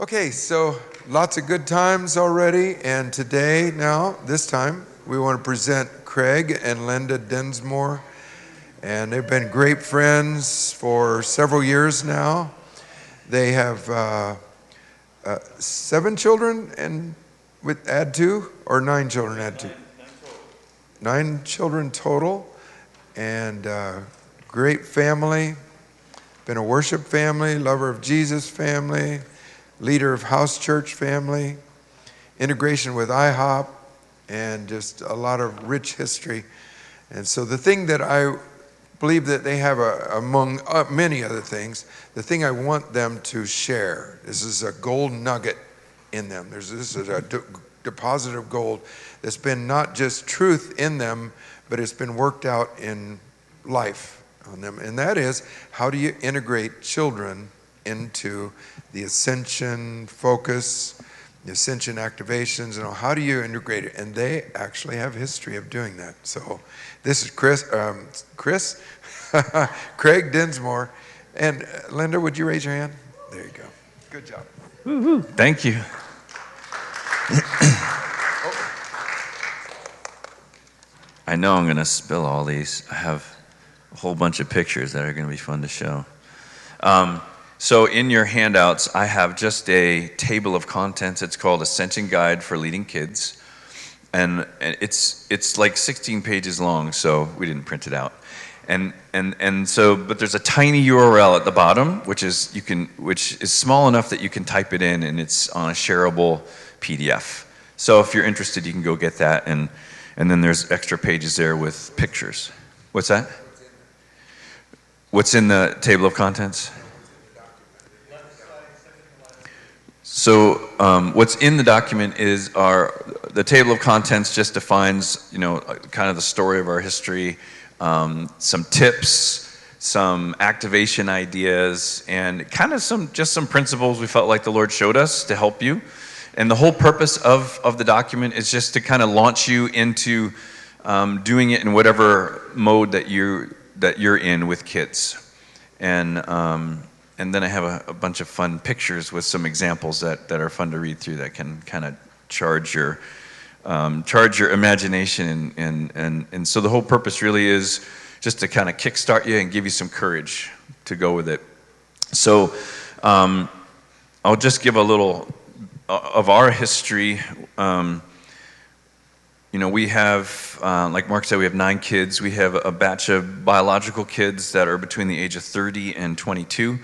Okay, so lots of good times already, and today, this time, we want to present Craig and Linda Dinsmore, and they've been great friends for several years now. They have 7 children, and add 2, or 9 children, add 2? 9 children total, and great family, been a worship family, lover of Jesus family, leader of house church family, integration with IHOP, and just a lot of rich history. And so the thing that I believe that they have, among many other things, the thing I want them to share, this is a gold nugget in them. This is a deposit of gold that's been not just truth in them, but it's been worked out in life on them. And that is, how do you integrate children into the Ascension focus, the Ascension activations, and how do you integrate it? And they actually have history of doing that. So this is Craig Dinsmore. And Linda, would you raise your hand? There you go. Good job. Woo-hoo. Thank you. I know I'm going to spill all these. I have a whole bunch of pictures that are going to be fun to show. So in your handouts, I have just a table of contents. It's called Ascension Guide for Leading Kids. And it's like 16 pages long, so we didn't print it out. But there's a tiny URL at the bottom, which is small enough that you can type it in, and it's on a shareable PDF. So if you're interested, you can go get that, and then there's extra pages there with pictures. What's that? What's in the table of contents? So what's in the document is the table of contents just defines, kind of the story of our history, some tips, some activation ideas, and kind of some principles we felt like the Lord showed us to help you. And the whole purpose of the document is just to kind of launch you into doing it in whatever mode that you're in with kids. And then I have a bunch of fun pictures with some examples that are fun to read through that can kind of charge your imagination. And so the whole purpose really is just to kind of kickstart you and give you some courage to go with it. So I'll just give a little of our history. We have, like Mark said, we have 9 kids. We have a batch of biological kids that are between the age of 30 and 22.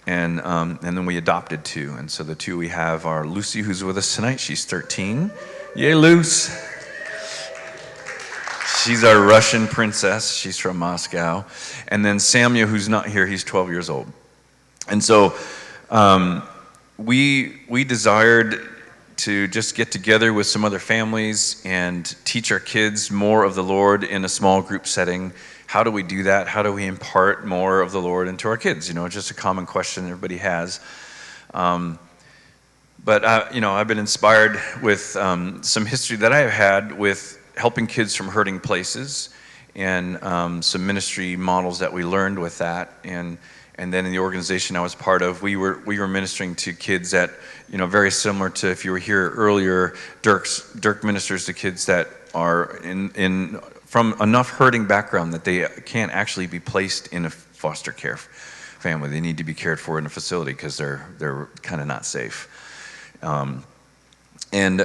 And then we adopted 2. And so the 2 we have are Lucy, who's with us tonight. She's 13. Yay, Luce. She's our Russian princess. She's from Moscow. And then Samuel, who's not here, he's 12 years old. And so we desired to just get together with some other families and teach our kids more of the Lord in a small group setting. How do we do that? How do we impart more of the Lord into our kids? It's just a common question everybody has. But I've been inspired with some history that I've had with helping kids from hurting places, and some ministry models that we learned with that. And then in the organization I was part of, we were ministering to kids that, very similar to, if you were here earlier, Dirk ministers to kids that are from enough hurting background that they can't actually be placed in a foster care family. They need to be cared for in a facility because they're kind of not safe. So in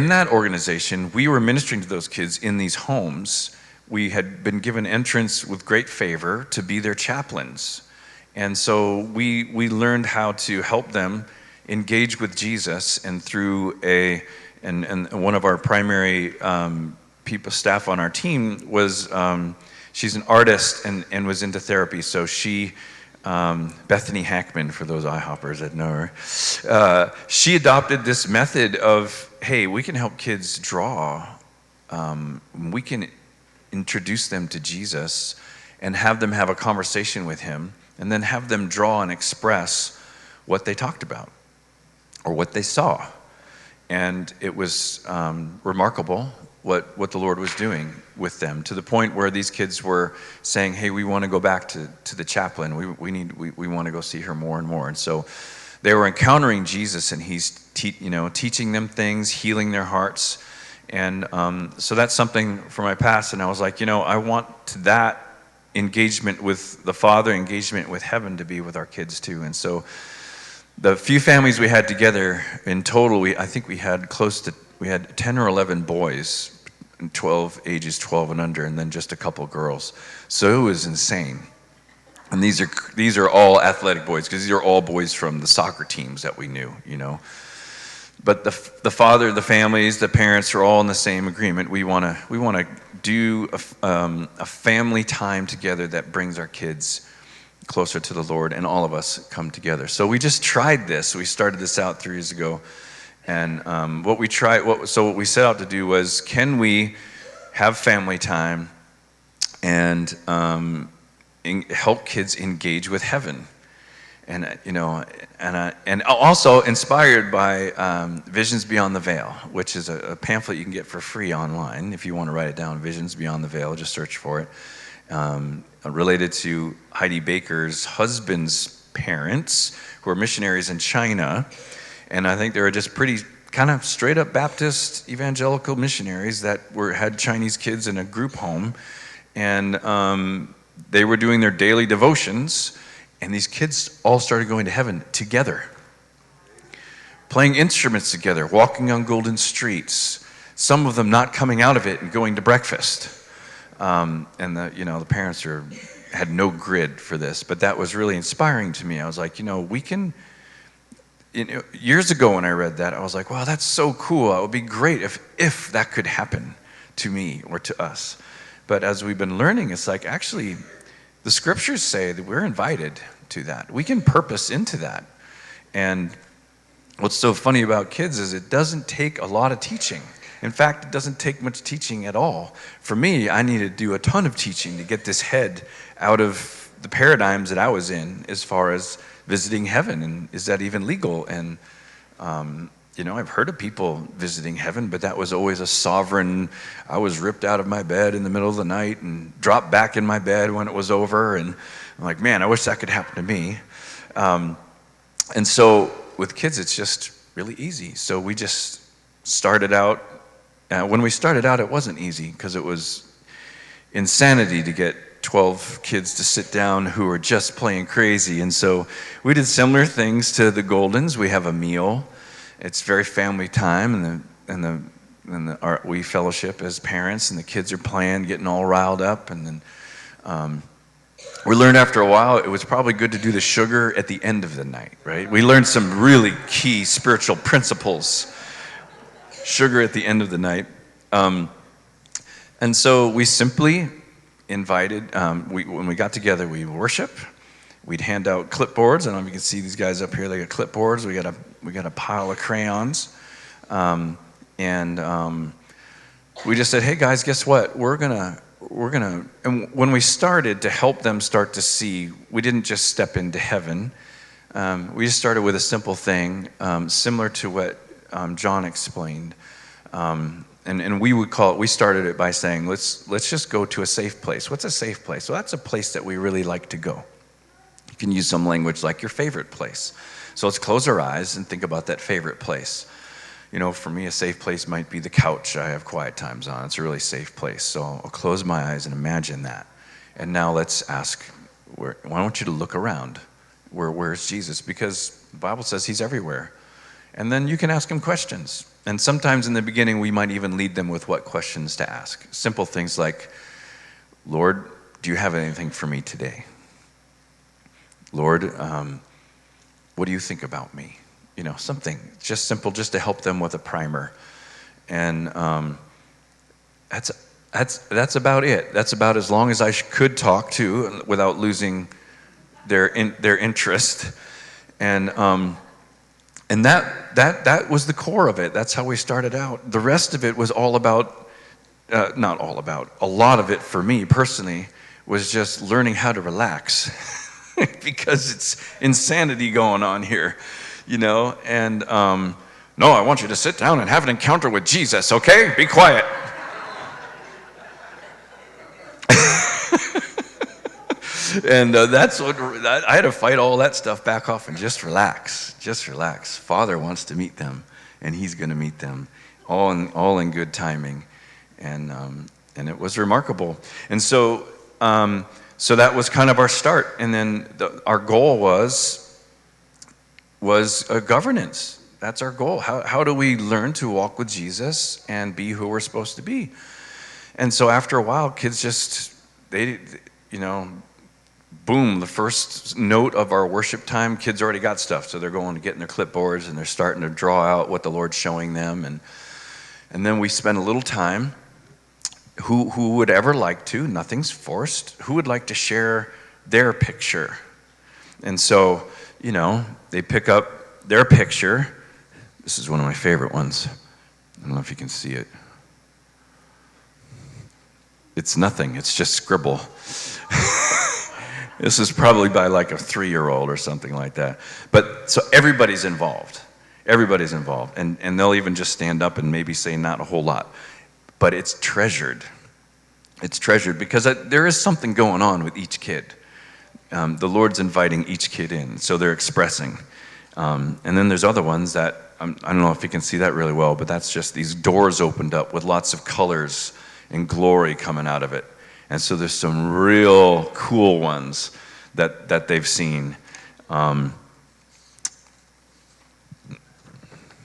that organization, we were ministering to those kids in these homes. We had been given entrance with great favor to be their chaplains. And so we learned how to help them engage with Jesus, and through and one of our primary staff on our team was, she's an artist and was into therapy. So she, Bethany Hackman, for those IHOppers that know her, she adopted this method of, hey, we can help kids draw. We can introduce them to Jesus and have them have a conversation with him, and then have them draw and express what they talked about or what they saw. And it was remarkable what the Lord was doing with them, to the point where these kids were saying, hey, we want to go back to the chaplain. We want to go see her more and more. And so they were encountering Jesus, and he's teaching them things, healing their hearts. And so that's something from my past. And I was like, I want that engagement with the Father, engagement with heaven, to be with our kids too. And so the few families we had together in total, I think we had 10 or 11 boys, ages 12 and under, and then just a couple girls. So it was insane. And these are all athletic boys, because these are all boys from the soccer teams that we knew, But the father, the families, the parents are all in the same agreement. We want to do a family time together that brings our kids closer to the Lord, and all of us come together. So we just tried this. We started this out 3 years ago, and what we set out to do was, can we have family time and help kids engage with heaven? And also inspired by Visions Beyond the Veil, which is a pamphlet you can get for free online if you want to write it down. Visions Beyond the Veil, just search for it. Related to Heidi Baker's husband's parents, who are missionaries in China, and I think they were just pretty kind of straight up Baptist evangelical missionaries that had Chinese kids in a group home, and they were doing their daily devotions. And these kids all started going to heaven together, playing instruments together, walking on golden streets, some of them not coming out of it and going to breakfast. And the parents had no grid for this, but that was really inspiring to me. I was like, we can, years ago when I read that, I was like, wow, that's so cool. It would be great if that could happen to me or to us. But as we've been learning, it's like, actually, the scriptures say that we're invited to that. We can purpose into that. And what's so funny about kids is it doesn't take a lot of teaching. In fact, it doesn't take much teaching at all. For me, I need to do a ton of teaching to get this head out of the paradigms that I was in as far as visiting heaven, and is that even legal? And I've heard of people visiting heaven, but that was always a sovereign. I was ripped out of my bed in the middle of the night and dropped back in my bed when it was over. And I'm like, man, I wish that could happen to me. And so with kids, it's just really easy. So we just started out. When we started out, it wasn't easy, because it was insanity to get 12 kids to sit down who were just playing crazy. And so we did similar things to the Goldens. We have a meal. It's very family time, and we fellowship as parents, and the kids are playing, getting all riled up, and then we learned after a while it was probably good to do the sugar at the end of the night, right? We learned some really key spiritual principles. Sugar at the end of the night, and so we simply invited. When we got together, we worship. We'd hand out clipboards. I don't know if you can see these guys up here. They got clipboards. We got a pile of crayons, and we just said, "Hey guys, guess what? We're gonna." And when we started to help them start to see, we didn't just step into heaven. We just started with a simple thing, similar to what John explained, and we would call it. We started it by saying, "Let's just go to a safe place." What's a safe place? Well, that's a place that we really like to go. You can use some language like your favorite place. So let's close our eyes and think about that favorite place. For me, a safe place might be the couch I have quiet times on. It's a really safe place. So I'll close my eyes and imagine that. And now let's ask, why don't you to look around? Where's Jesus? Because the Bible says he's everywhere. And then you can ask him questions. And sometimes in the beginning, we might even lead them with what questions to ask. Simple things like, Lord, do you have anything for me today? Lord, what do you think about me? Something just simple, just to help them with a primer. And that's about it. That's about as long as I could talk to without losing their interest. And that was the core of it. That's how we started out. The rest of it was all about, not all about, a lot of it for me personally was just learning how to relax because it's insanity going on here, and no, I want you to sit down and have an encounter with Jesus, okay? Be quiet. And that's what I had to fight all that stuff back off and just relax. Just relax. Father wants to meet them, and he's going to meet them, all in good timing. And it was remarkable. And so that was kind of our start. And then our goal was governance. That's our goal. How do we learn to walk with Jesus and be who we're supposed to be? And so after a while, kids just, boom, the first note of our worship time, kids already got stuff. So they're going to get in their clipboards and they're starting to draw out what the Lord's showing them. And then we spend a little time. Who would ever like to, nothing's forced, who would like to share their picture? And so, they pick up their picture. This is one of my favorite ones. I don't know if you can see it. It's nothing, it's just scribble. This is probably by like a 3-year-old or something like that. But so everybody's involved. Everybody's involved. And they'll even just stand up and maybe say not a whole lot. But it's treasured. It's treasured because there is something going on with each kid. The Lord's inviting each kid in, so they're expressing. And then there's other ones that, I don't know if you can see that really well, but that's just these doors opened up with lots of colors and glory coming out of it. And so there's some real cool ones that they've seen.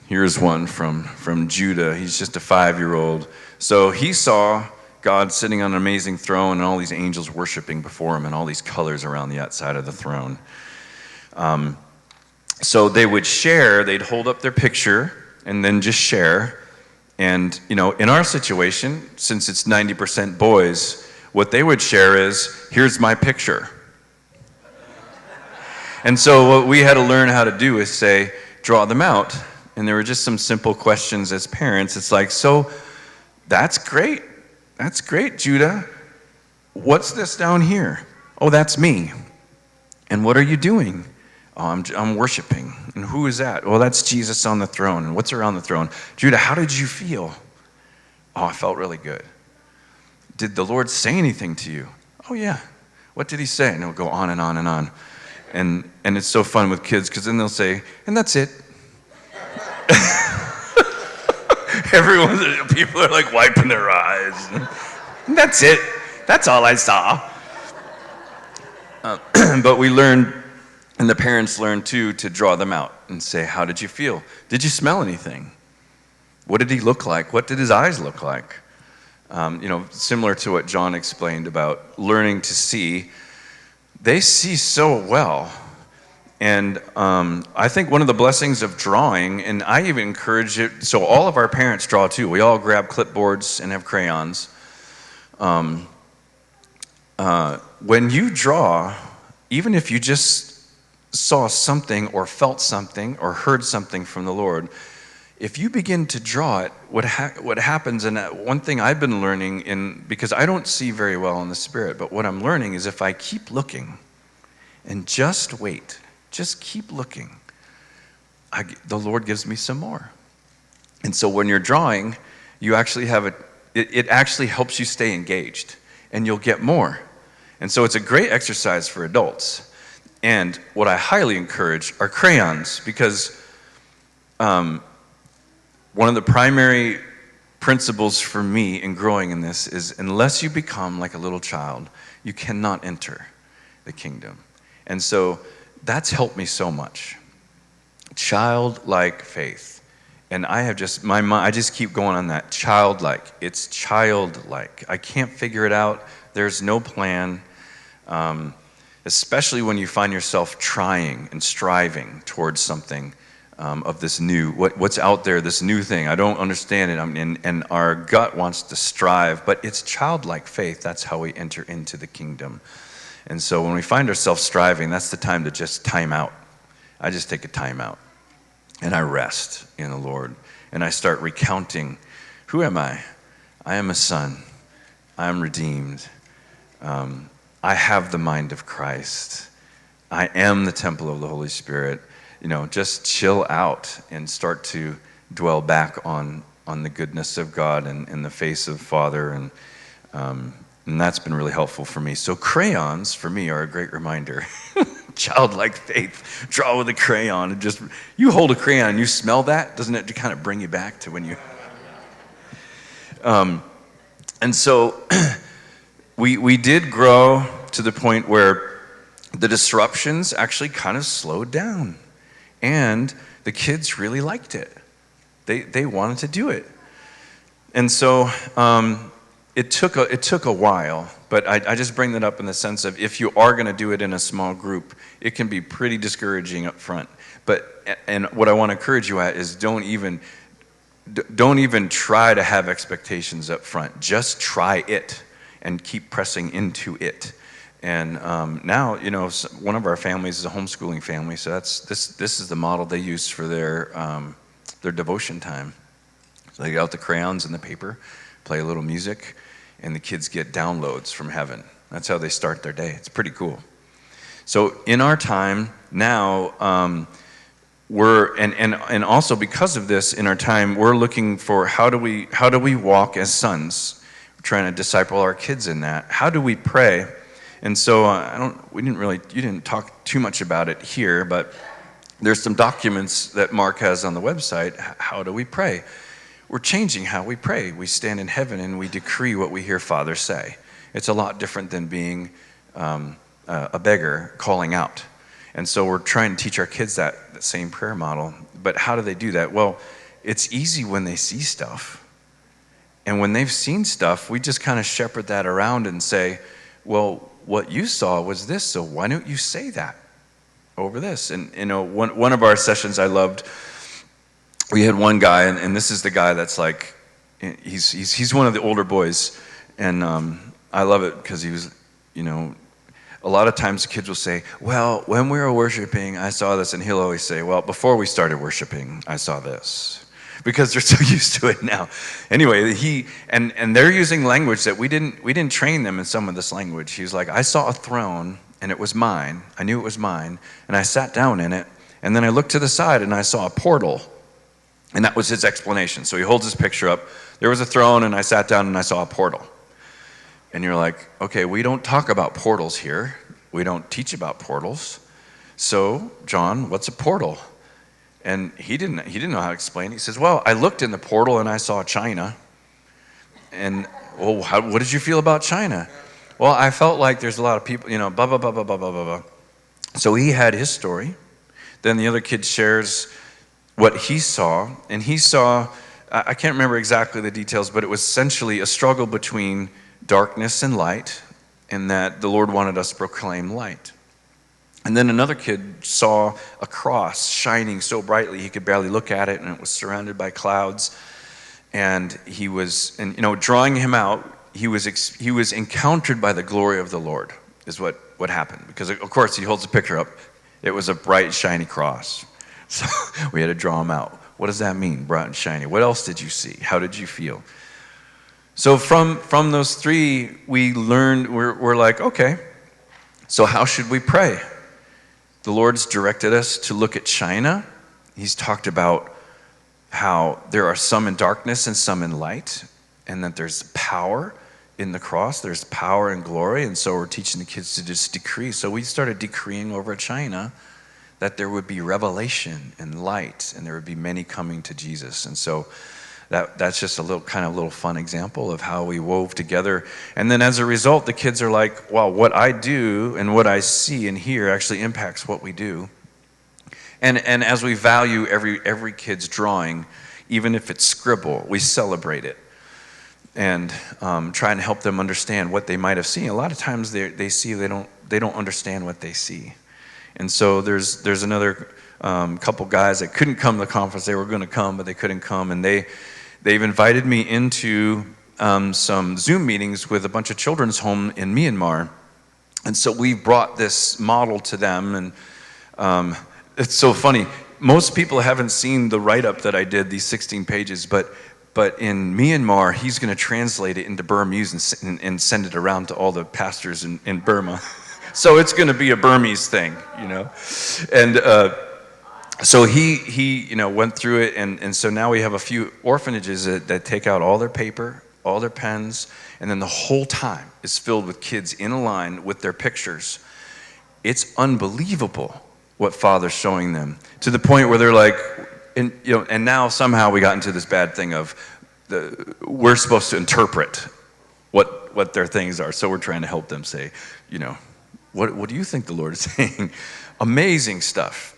Here's one from Judah. He's just a 5-year-old. So he saw God sitting on an amazing throne and all these angels worshiping before him and all these colors around the outside of the throne. So they would share, they'd hold up their picture and then just share. And, in our situation, since it's 90% boys, what they would share is, here's my picture. And so what we had to learn how to do is say, draw them out. And there were just some simple questions as parents. It's like, so that's great. That's great, Judah. What's this down here? Oh, that's me. And what are you doing? Oh, I'm worshiping. And who is that? Well, that's Jesus on the throne. And what's around the throne? Judah, how did you feel? Oh, I felt really good. Did the Lord say anything to you? Oh, yeah. What did he say? And it'll go on and on and on. And it's so fun with kids because then they'll say, and that's it. People are like wiping their eyes. And that's it. That's all I saw. But we learned, and the parents learned too, to draw them out and say, how did you feel? Did you smell anything? What did he look like? What did his eyes look like? Similar to what John explained about learning to see. They see so well. And I think one of the blessings of drawing, and I even encourage it, so all of our parents draw too. We all grab clipboards and have crayons. When you draw, even if you just saw something or felt something or heard something from the Lord, if you begin to draw it, what happens, and one thing I've been learning, because I don't see very well in the Spirit, but what I'm learning is if I keep looking and just wait, just keep looking, the Lord gives me some more. And so when you're drawing, you actually have it actually helps you stay engaged, and you'll get more. And so it's a great exercise for adults. And what I highly encourage are crayons, because one of the primary principles for me in growing in this is unless you become like a little child, you cannot enter the kingdom. And so that's helped me so much. Childlike faith. And I have just, I just keep going on that. Childlike. It's childlike. I can't figure it out. There's no plan. Especially when you find yourself trying and striving towards something of this new, what's out there, this new thing. I don't understand it. And our gut wants to strive, but it's childlike faith. That's how we enter into the kingdom. And so when we find ourselves striving, that's the time to just time out. I just take a time out and I rest in the Lord. And I start recounting, who am I? I am a son. I am redeemed. I have the mind of Christ. I am the temple of the Holy Spirit. Just chill out and start to dwell back on the goodness of God and in the face of Father. And that's been really helpful for me. So crayons, for me, are a great reminder. Childlike faith. Draw with a crayon. And just, you hold a crayon and you smell that, doesn't it kind of bring you back to when you... And so we did grow to the point where the disruptions actually kind of slowed down. And the kids really liked it. They wanted to do it. And so it took a while, but I just bring that up in the sense of if you are going to do it in a small group, it can be pretty discouraging up front. And what I want to encourage you at is don't even try to have expectations up front. Just try it and keep pressing into it. And now, one of our families is a homeschooling family, so this is the model they use for their devotion time. So they get out the crayons and the paper, play a little music, and the kids get downloads from heaven. That's how they start their day. It's pretty cool. So in our time now, and also because of this, in our time, we're looking for how do we walk as sons? We're trying to disciple our kids in that. How do we pray? And so you didn't talk too much about it here, but there's some documents that Mark has on the website. How do we pray? We're changing how we pray. We stand in heaven and we decree what we hear Father say. It's a lot different than being a beggar calling out. And so we're trying to teach our kids that same prayer model. But how do they do that? Well, it's easy when they see stuff. And when they've seen stuff, we just kind of shepherd that around and say, well, what you saw was this, so why don't you say that over this? And one of our sessions I loved, we had one guy, and this is the guy that's like, he's one of the older boys, and I love it because he was, a lot of times the kids will say, well, when we were worshiping, I saw this, and he'll always say, well, before we started worshiping, I saw this. Because they're so used to it now. Anyway, and they're using language that we didn't train them in some of this language. He was like, I saw a throne, and it was mine. I knew it was mine, and I sat down in it, and then I looked to the side, and I saw a portal. And that was his explanation. So he holds his picture up. There was a throne, and I sat down, and I saw a portal. And you're like, okay, we don't talk about portals here. We don't teach about portals. So, John, what's a portal? And he didn't know how to explain it. He says, well, I looked in the portal, and I saw China. And, well, what did you feel about China? Well, I felt like there's a lot of people, blah, blah, blah, blah, blah, blah, blah. So he had his story. Then the other kid shares what he saw, and he saw, I can't remember exactly the details, but it was essentially a struggle between darkness and light, and that the Lord wanted us to proclaim light. And then another kid saw a cross shining so brightly he could barely look at it, and it was surrounded by clouds. And drawing him out, he was encountered by the glory of the Lord, is what happened. Because of course he holds the picture up. It was a bright, shiny cross. So we had to draw him out. What does that mean, bright and shiny? What else did you see? How did you feel? So from those three, we learned, we're like, okay, so how should we pray? The Lord's directed us to look at China. He's talked about how there are some in darkness and some in light, and that there's power in the cross, there's power and glory, and so we're teaching the kids to just decree. So we started decreeing over China that there would be revelation and light, and there would be many coming to Jesus. And so that's just a little fun example of how we wove together. And then as a result, the kids are like, wow, what I do and what I see and hear actually impacts what we do. And as we value every kid's drawing, even if it's scribble, we celebrate it. And try and help them understand what they might have seen. A lot of times they don't understand what they see. And so there's another couple guys that couldn't come to the conference. They were going to come, but they couldn't come. And they've invited me into some Zoom meetings with a bunch of children's home in Myanmar. And so we brought this model to them. And it's so funny. Most people haven't seen the write-up that I did, these 16 pages, but in Myanmar, he's going to translate it into Burmese and send it around to all the pastors in Burma. So it's going to be a Burmese thing, And so he went through it, and so now we have a few orphanages that take out all their paper, all their pens, and then the whole time is filled with kids in a line with their pictures. It's unbelievable what Father's showing them, to the point where they're like, and now somehow we got into this bad thing of we're supposed to interpret what their things are. So we're trying to help them say, what do you think the Lord is saying? Amazing stuff.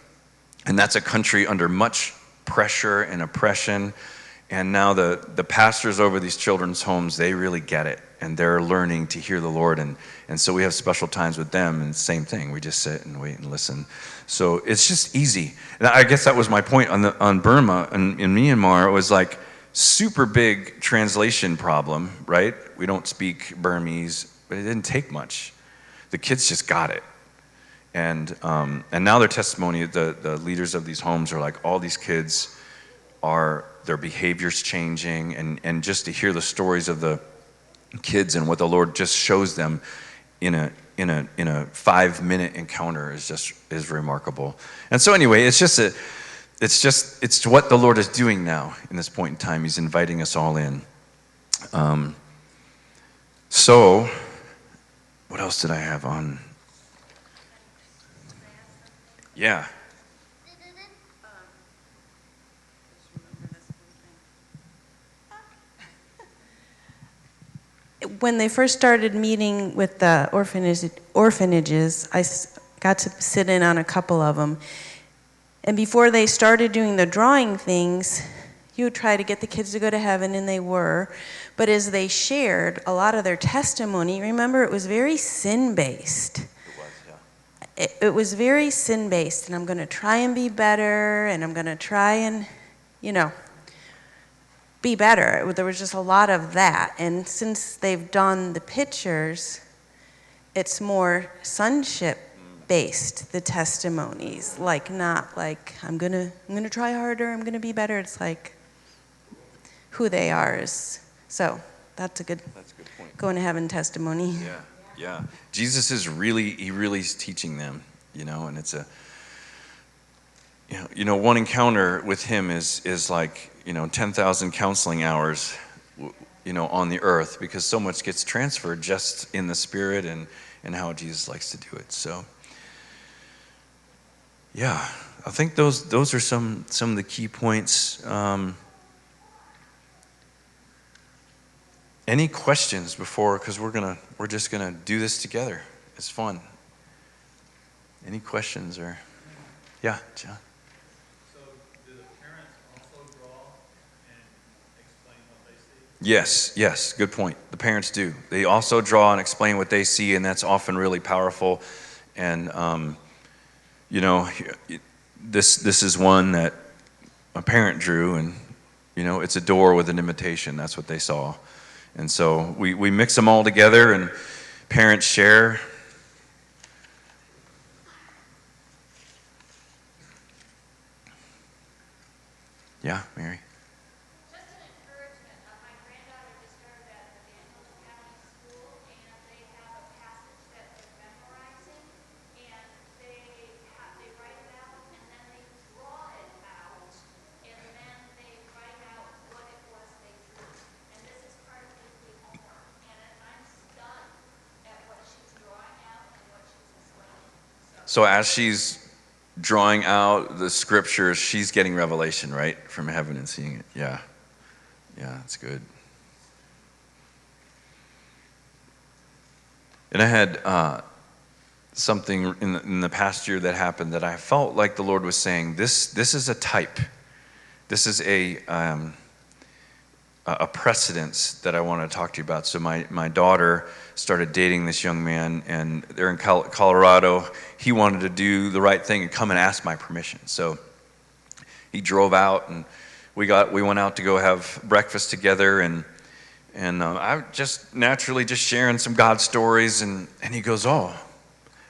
And that's a country under much pressure and oppression. And now the pastors over these children's homes, they really get it. And they're learning to hear the Lord. And so we have special times with them. And same thing, we just sit and wait and listen. So it's just easy. And I guess that was my point on Burma and in Myanmar. It was like super big translation problem, right? We don't speak Burmese, but it didn't take much. The kids just got it. And now their testimony, the leaders of these homes are like, all these kids their behavior's changing, and just to hear the stories of the kids and what the Lord just shows them in a 5-minute encounter is remarkable. And so anyway, it's what the Lord is doing now in this point in time. He's inviting us all in. So what else did I have on? Yeah. When they first started meeting with the orphanages, I got to sit in on a couple of them. And before they started doing the drawing things, you would try to get the kids to go to heaven, and they were. But as they shared a lot of their testimony, remember, it was very sin-based. It was very sin-based, and I'm going to try and be better, and I'm going to try and, be better. There was just a lot of that. And since they've done the pictures, it's more sonship-based, the testimonies. Like, not like, I'm gonna try harder, I'm going to be better. It's like who they are is. So that's a good point. Going to heaven testimony. Yeah. Jesus is really is teaching them, and it's a, one encounter with him is like, 10,000 counseling hours, on the earth, because so much gets transferred just in the spirit and how Jesus likes to do it. So, yeah, I think those are some of the key points. Any questions before? Because we're just gonna do this together. It's fun. Any questions or? Yeah, John. So, do the parents also draw and explain what they see? Yes, good point. The parents do. They also draw and explain what they see, and that's often really powerful. And this is one that a parent drew, and it's a door with an invitation. That's what they saw. And so we mix them all together, and parents share. Yeah, Mary. Just an encouragement. My granddaughter just started at school, and they have a passage that they're memorizing, and they write it out, and then they draw it out, and then they write out what it was they drew. And this is part of weekly homework, and I'm stunned at what she's drawing out and what she's explaining. So as she's drawing out the scriptures, she's getting revelation, right, from heaven and seeing it. Yeah, that's good. And I had something in the past year that happened that I felt like the Lord was saying, this is a type. This is a precedence that I want to talk to you about. So my daughter started dating this young man, and they're in Colorado. He wanted to do the right thing and come and ask my permission. So he drove out, and we went out to go have breakfast together, and I just naturally just sharing some God stories, and he goes, "Oh,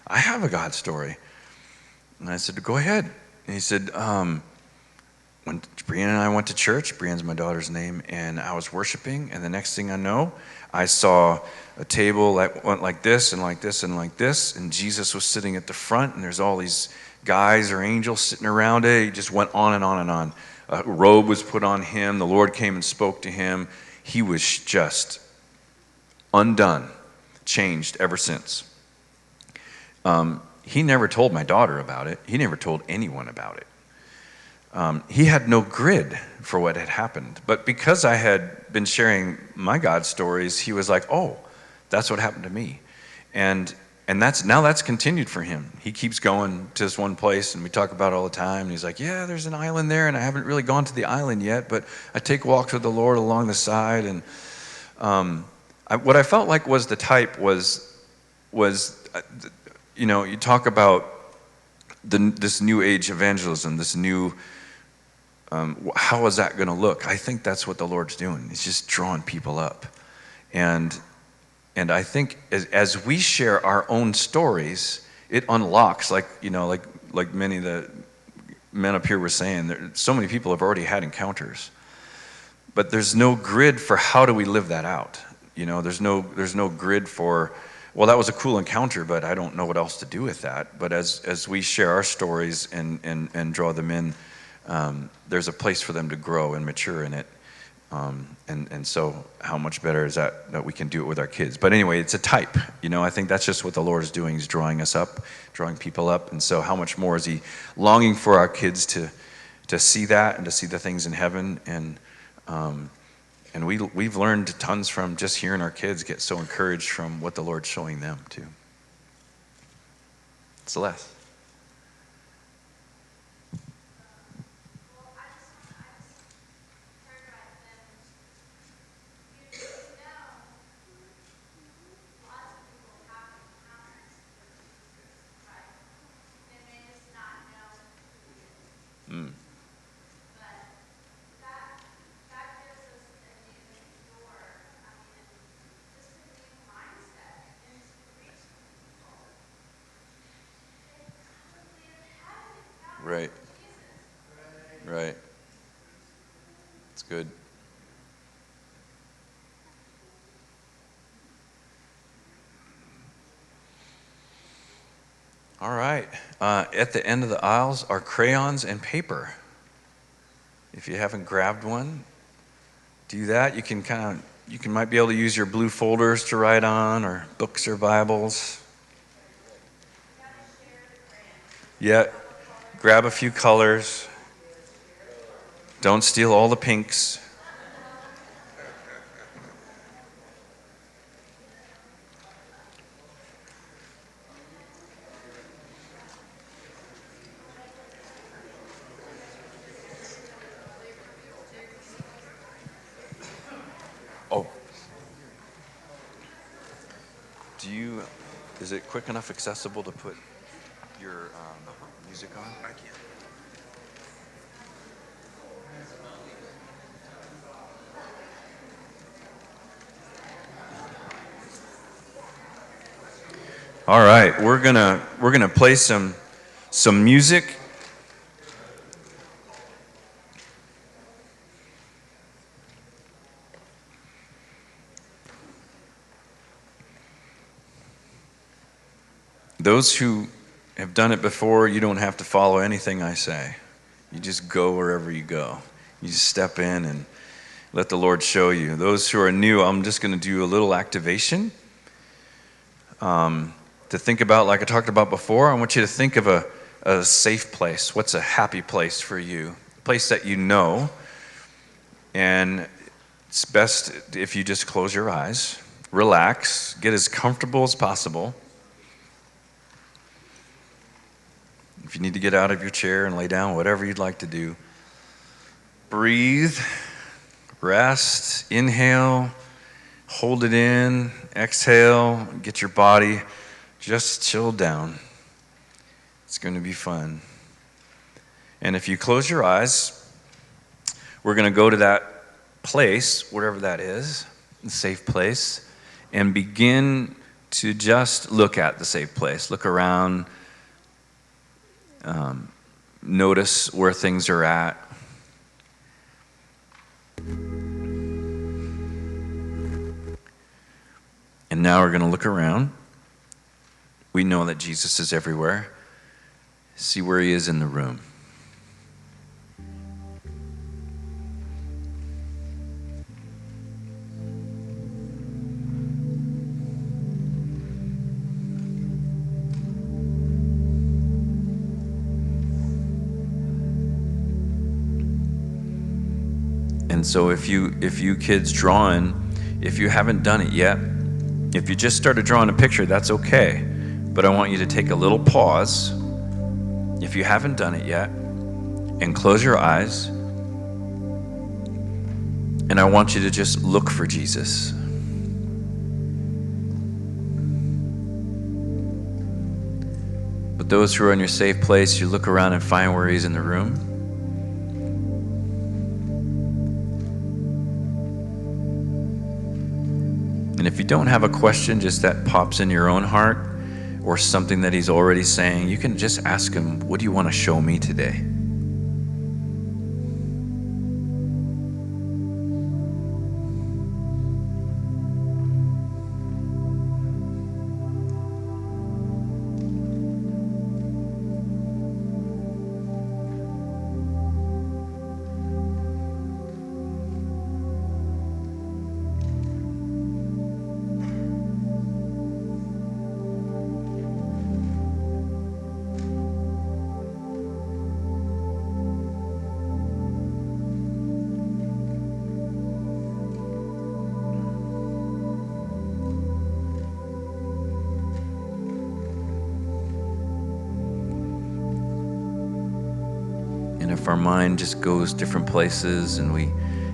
I have a God story." And I said, "Go ahead." And he said, when Brianne and I went to church, Brianne's my daughter's name, and I was worshiping, and the next thing I know, I saw a table that went like this and like this and like this, and Jesus was sitting at the front, and there's all these guys or angels sitting around it. He just went on and on and on. A robe was put on him. The Lord came and spoke to him. he was just undone, changed ever since. He never told my daughter about it. He never told anyone about it. He had no grid for what had happened. But because I had been sharing my God stories, he was like, oh, that's what happened to me. And that's continued for him. He keeps going to this one place, and we talk about it all the time. And he's like, yeah, there's an island there, and I haven't really gone to the island yet, but I take walks with the Lord along the side. And what I felt like was the type was you talk about this new age evangelism, this new, how is that going to look? I think that's what the Lord's doing. He's just drawing people up. And I think as we share our own stories, it unlocks, like many of the men up here were saying, so many people have already had encounters. But there's no grid for how do we live that out. There's no grid for, well, that was a cool encounter, but I don't know what else to do with that. But as we share our stories and draw them in, there's a place for them to grow and mature in it. And so how much better is that we can do it with our kids. But anyway, it's a type. I think that's just what the Lord is doing. He's drawing us up, drawing people up. And so how much more is he longing for our kids to see that and to see the things in heaven. And we've learned tons from just hearing our kids get so encouraged from what the Lord's showing them too. Celeste. Right. It's good. All right. At the end of the aisles are crayons and paper. If you haven't grabbed one, do that. You might be able to use your blue folders to write on, or books or Bibles. Yeah. Grab a few colors. Don't steal all the pinks. Oh. Is it quick enough accessible to put your music on? I can. All right, we're gonna play some music. Those who have done it before, you don't have to follow anything I say. You just go wherever you go. You just step in and let the Lord show you. Those who are new, I'm just going to do a little activation. To think about, like I talked about before, I want you to think of a safe place. What's a happy place for you? A place that you know. And it's best if you just close your eyes, relax, get as comfortable as possible. If you need to get out of your chair and lay down, whatever you'd like to do. Breathe, rest, inhale, hold it in, exhale, get your body just chilled down. It's going to be fun. And if you close your eyes, we're going to go to that place, wherever that is, the safe place, and begin to just look at the safe place. Look around. Notice where things are at. And now we're going to look around. We know that Jesus is everywhere. See where he is in the room. And so if you kids drawing, if you haven't done it yet, if you just started drawing a picture, that's okay. But I want you to take a little pause, if you haven't done it yet, and close your eyes. And I want you to just look for Jesus. But those who are in your safe place, you look around and find where he's in the room. And if you don't have a question just that pops in your own heart or something that he's already saying, you can just ask him, what do you want to show me today? If our mind just goes different places and we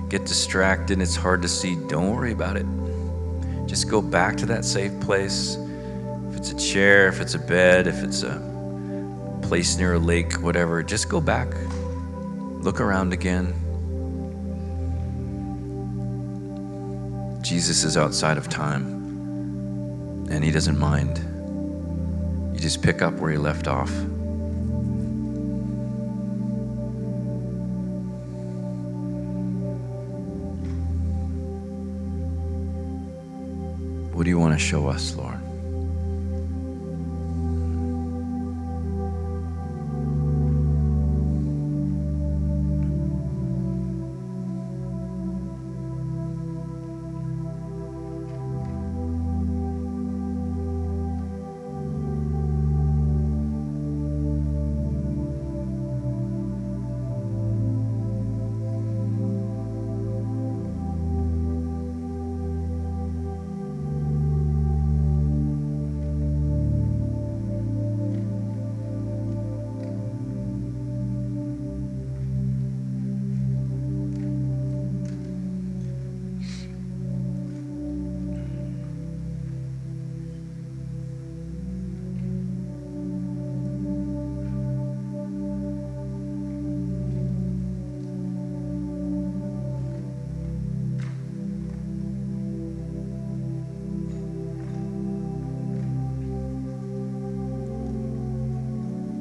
get distracted and it's hard to see, don't worry about it. Just go back to that safe place. If it's a chair, if it's a bed, if it's a place near a lake, whatever, just go back. Look around again. Jesus is outside of time, and he doesn't mind. You just pick up where you left off. What do you want to show us, Lord?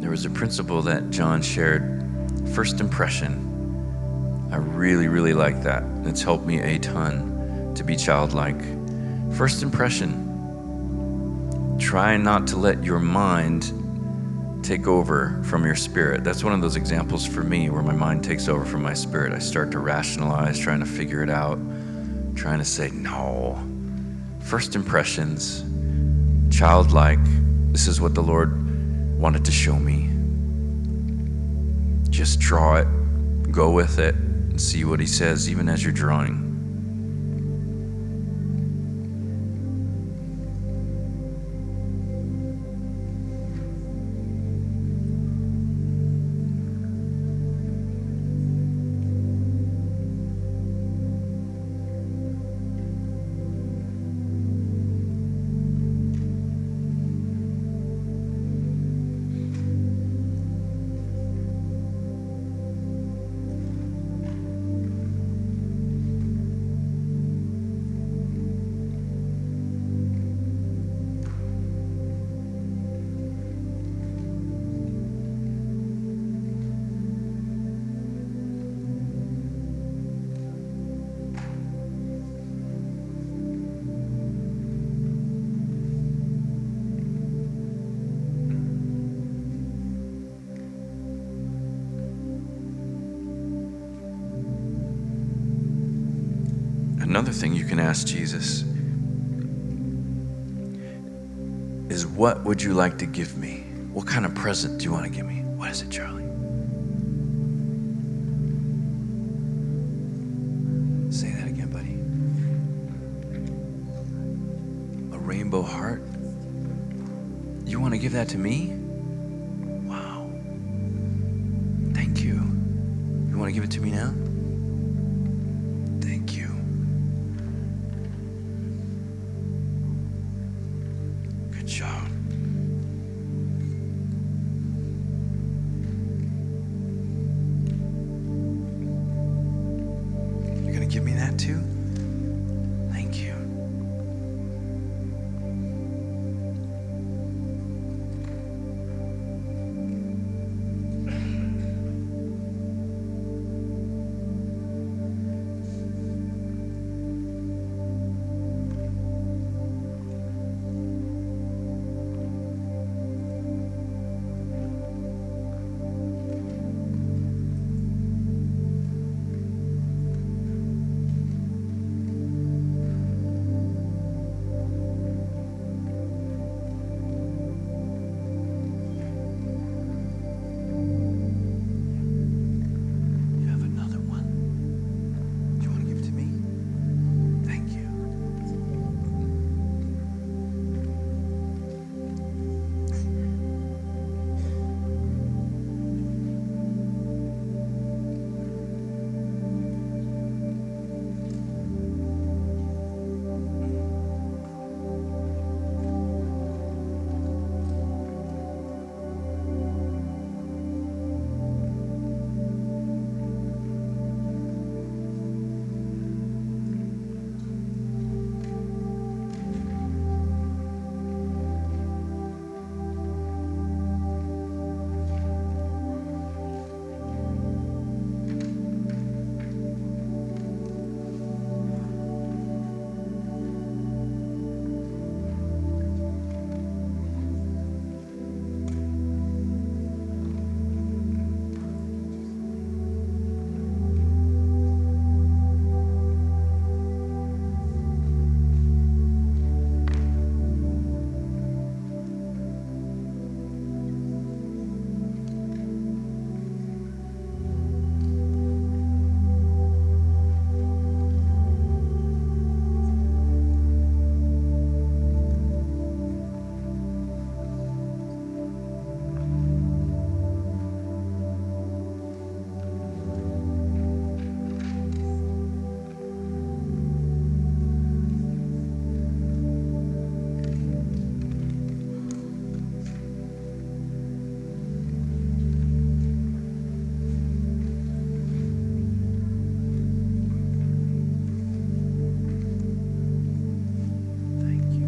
There was a principle that John shared, first impression. I really, really like that. It's helped me a ton to be childlike. First impression. Try not to let your mind take over from your spirit. That's one of those examples for me where my mind takes over from my spirit. I start to rationalize, trying to figure it out, trying to say, no. First impressions, childlike. This is what the Lord wanted to show me. Just draw it, go with it, and see what he says, even as you're drawing. Another thing you can ask Jesus is, what would you like to give me? What kind of present do you want to give me? What is it, Charlie? rainbow heart. You want to give that to me? Wow. Thank you. You want to give it to me now? Thank you. Good job. You're going to give me that too? Thank you. You have another one. Do you want to give it to me? Thank you. Thank you.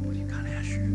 What do you got, Asher?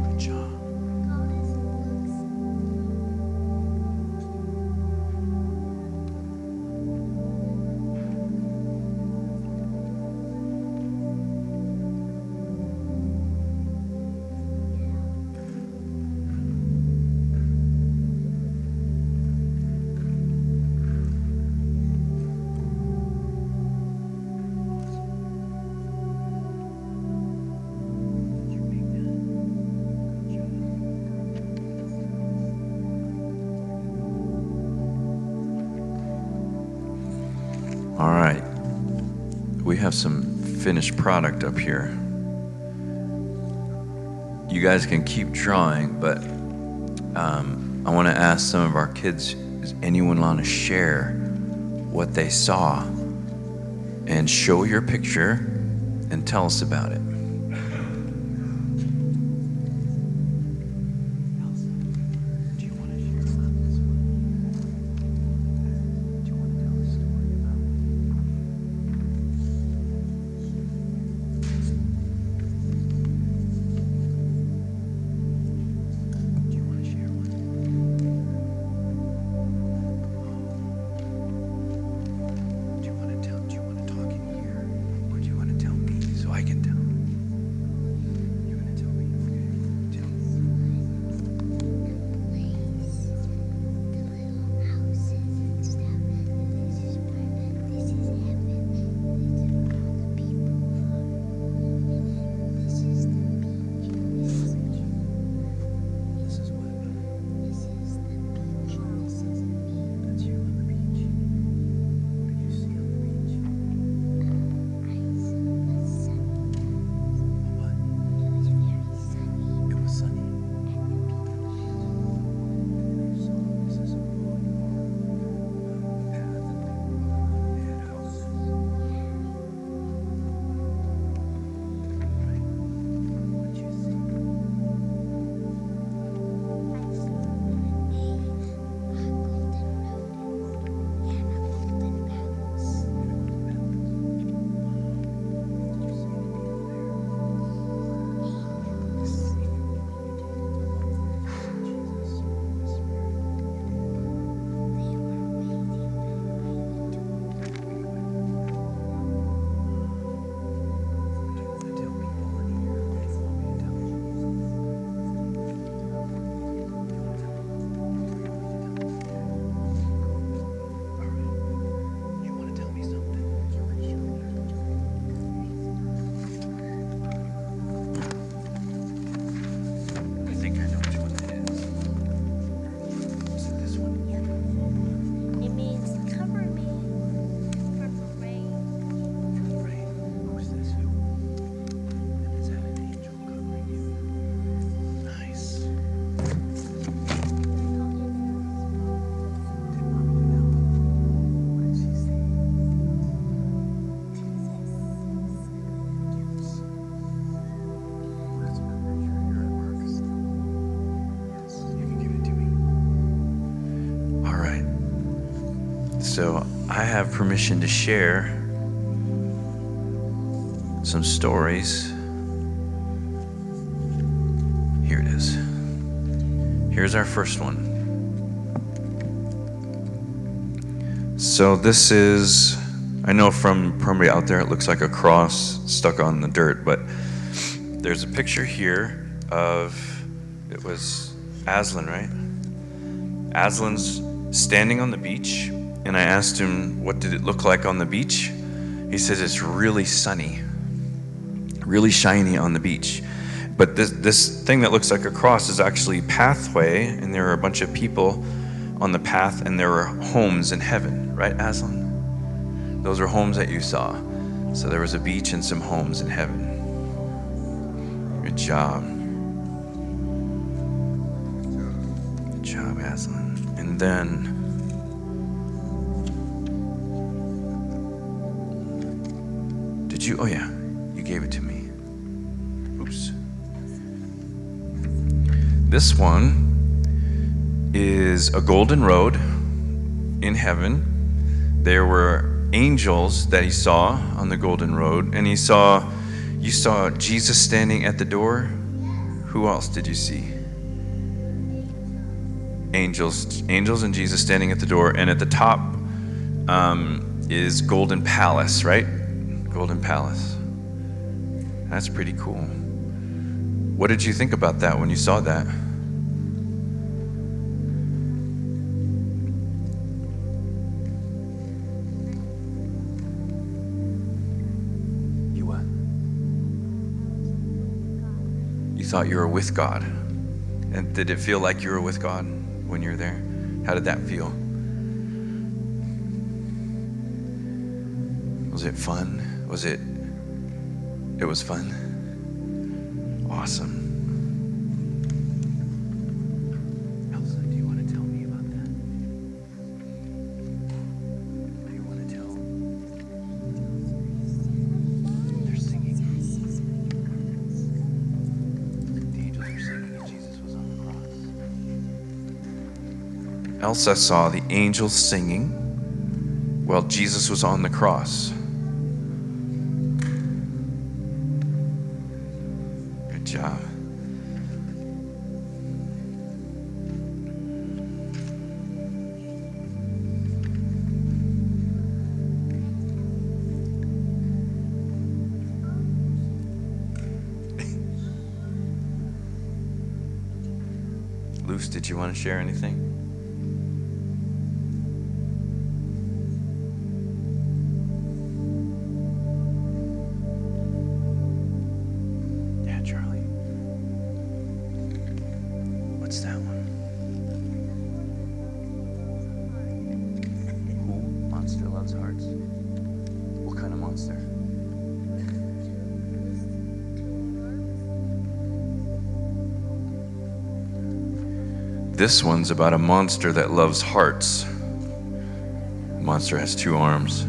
Good job. All right. We have some finished product up here. You guys can keep drawing, but I want to ask some of our kids, does anyone want to share what they saw? And show your picture and tell us about it. So I have permission to share some stories. Here it is. Here's our first one. So this is, I know from probably out there it looks like a cross stuck on the dirt, but there's a picture here of, it was Aslan, right? Aslan's standing on the beach, and I asked him, what did it look like on the beach? He says it's really sunny, really shiny on the beach. But this thing that looks like a cross is actually a pathway, and there are a bunch of people on the path, and there are homes in heaven, right, Aslan? Those are homes that you saw. So there was a beach and some homes in heaven. Good job. Good job, Aslan. And then oh yeah, you gave it to me. Oops. This one is a golden road in heaven. There were angels that he saw on the golden road, and you saw Jesus standing at the door. Who else did you see? Angels and Jesus standing at the door, and at the top is Golden Palace, right? Golden Palace. That's pretty cool. What did you think about that when you saw that? You what? You thought you were with God. And did it feel like you were with God when you were there? How did that feel? Was it fun? It was fun. Awesome. Elsa, do you want to tell me about that? What do you want to tell? They're singing. else I saw the angels singing while Jesus was on the cross. Good job. Luce, did you want to share anything? Yeah, Charlie. What's that one? Who? Monster loves hearts. What kind of monster? This one's about a monster that loves hearts. The monster has 2 arms.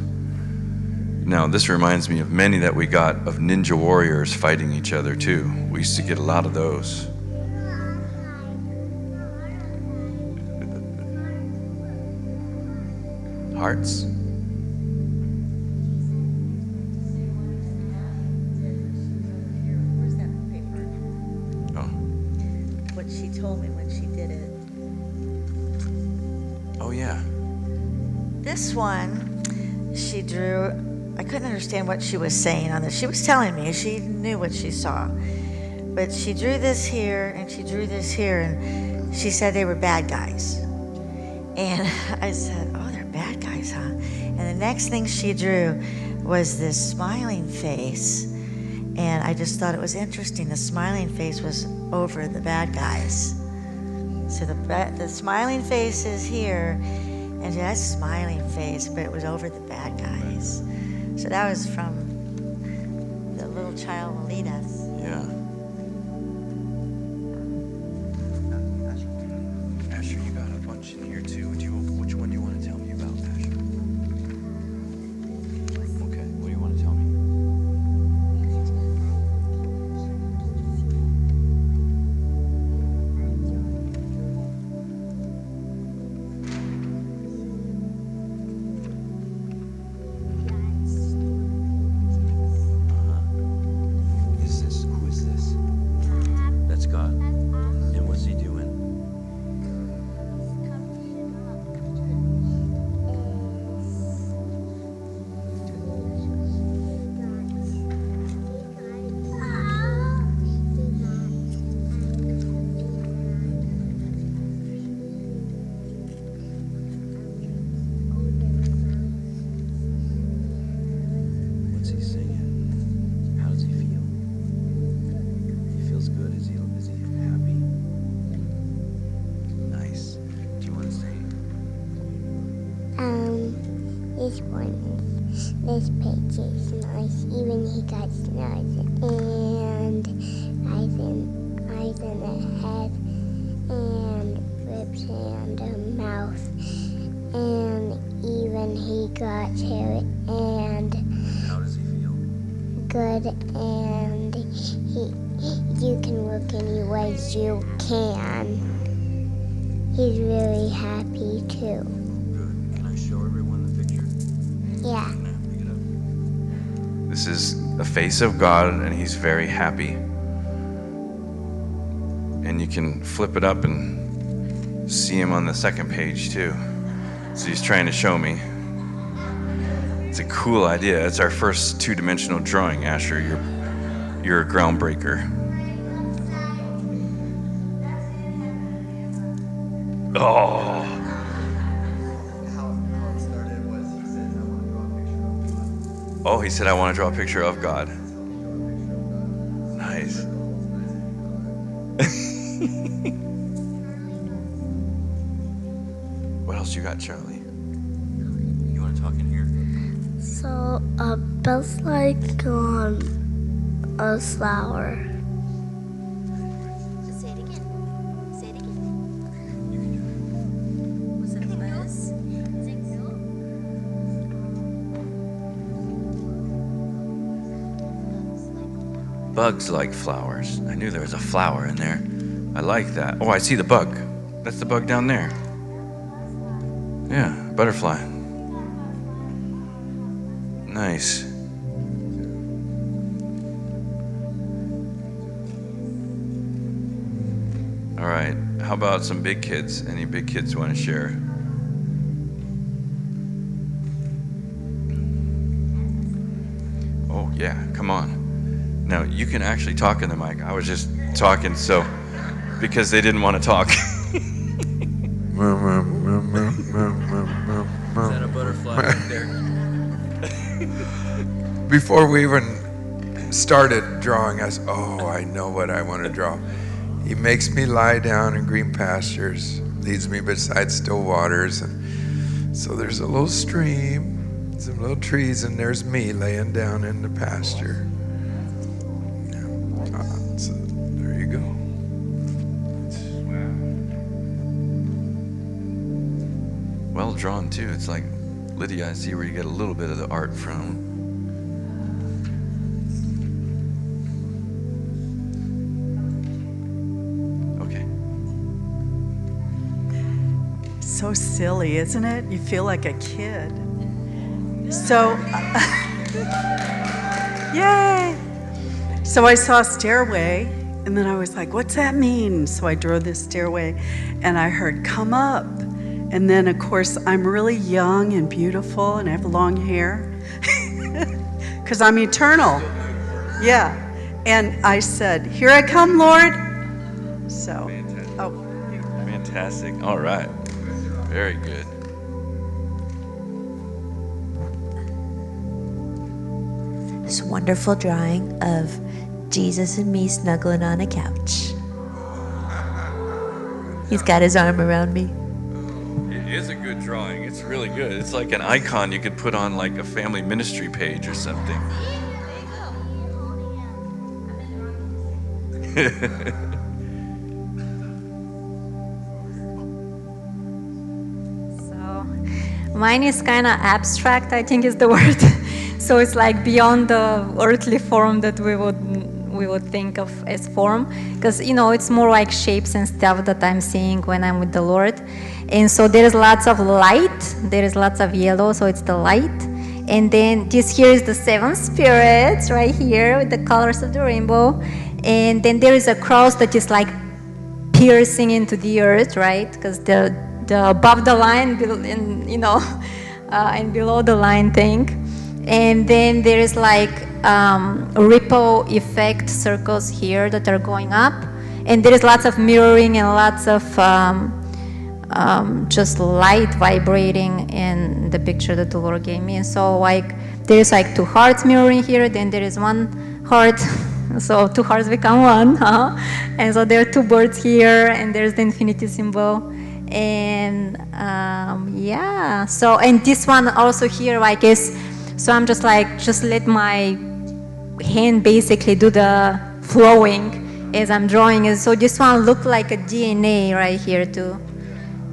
Now, this reminds me of many that we got of ninja warriors fighting each other too. We used to get a lot of those. Hearts? Where's that paper? Oh. What she told me when she did it. Oh, yeah. This one, she drew. I couldn't understand what she was saying on this. She was telling me she knew what she saw. But she drew this here and she drew this here, and she said they were bad guys. And I said, oh, they're bad guys, huh? And the next thing she drew was this smiling face. And I just thought it was interesting. The smiling face was over the bad guys. So the smiling face is here, and that's smiling face, but it was over the bad guys. So that was from the little child will lead us. Yeah. Asher, you got a bunch in here too. Which one do you want to tell me about, Asher? Okay, what do you want to tell me? Who is this? That's God. And what's he doing? What's he singing? How does he feel? He feels good. Is he happy? Nice. Do you want to say? This one is, this page is nice, even he got snubs, and eyes in the head, and lips and a mouth, and even he got hair, and How does he feel? good, and you can look any ways you can. He's really happy too. Good. Can I show everyone the picture? Yeah. Pick it up. This is the face of God, and he's very happy. And you can flip it up and see him on the second page too. So he's trying to show me. It's a cool idea. It's our first 2-dimensional drawing, Asher. You're a groundbreaker. Oh. How it started was he said, I want to draw a picture of God. Oh, he said, I want to draw a picture of God. Nice. What else you got, Charlie? You want to talk in here? So, Bill's like a flower. Say it again. Say it again. Was it Buzz? Bugs like flowers. I knew there was a flower in there. I like that. Oh, I see the bug. That's the bug down there. Yeah, butterfly. Nice. All right, how about some big kids? Any big kids want to share? Oh yeah, come on. Now, you can actually talk in the mic. I was just talking because they didn't want to talk. Is that a butterfly right there? Before we even started drawing, I said, oh, I know what I want to draw. He makes me lie down in green pastures, leads me beside still waters. And so there's a little stream, some little trees, and there's me laying down in the pasture. So there you go. Well drawn too. It's like, Lydia, I see where you get a little bit of the art from. Okay. So silly, isn't it? You feel like a kid. So, yay! So I saw a stairway, and then I was like, what's that mean? So I drew this stairway, and I heard, come up. And then, of course, I'm really young and beautiful, and I have long hair, because I'm eternal. Yeah. And I said, here I come, Lord. So, Fantastic. All right. Very good. This wonderful drawing of Jesus and me snuggling on a couch. He's got his arm around me. It is a good drawing. It's really good. It's like an icon you could put on like a family ministry page or something. So mine is kind of abstract, I think is the word. So it's like beyond the earthly form that we would think of as form, because it's more like shapes and stuff that I'm seeing when I'm with the Lord. And so there is lots of light, there is lots of yellow, so it's the light. And then this here is the seven spirits right here with the colors of the rainbow. And then there is a cross that is like piercing into the earth, right? Because the above the line, and below the line thing. And then there is like ripple effect circles here that are going up. And there is lots of mirroring and lots of just light vibrating in the picture that the Lord gave me. And so like there's like two hearts mirroring here, then there is one heart, so two hearts become one, and so there are two birds here, and there's the infinity symbol. And yeah, so, and this one also here, I guess, so I'm just like, just let my hand basically do the flowing as I'm drawing it. So this one looked like a DNA right here too.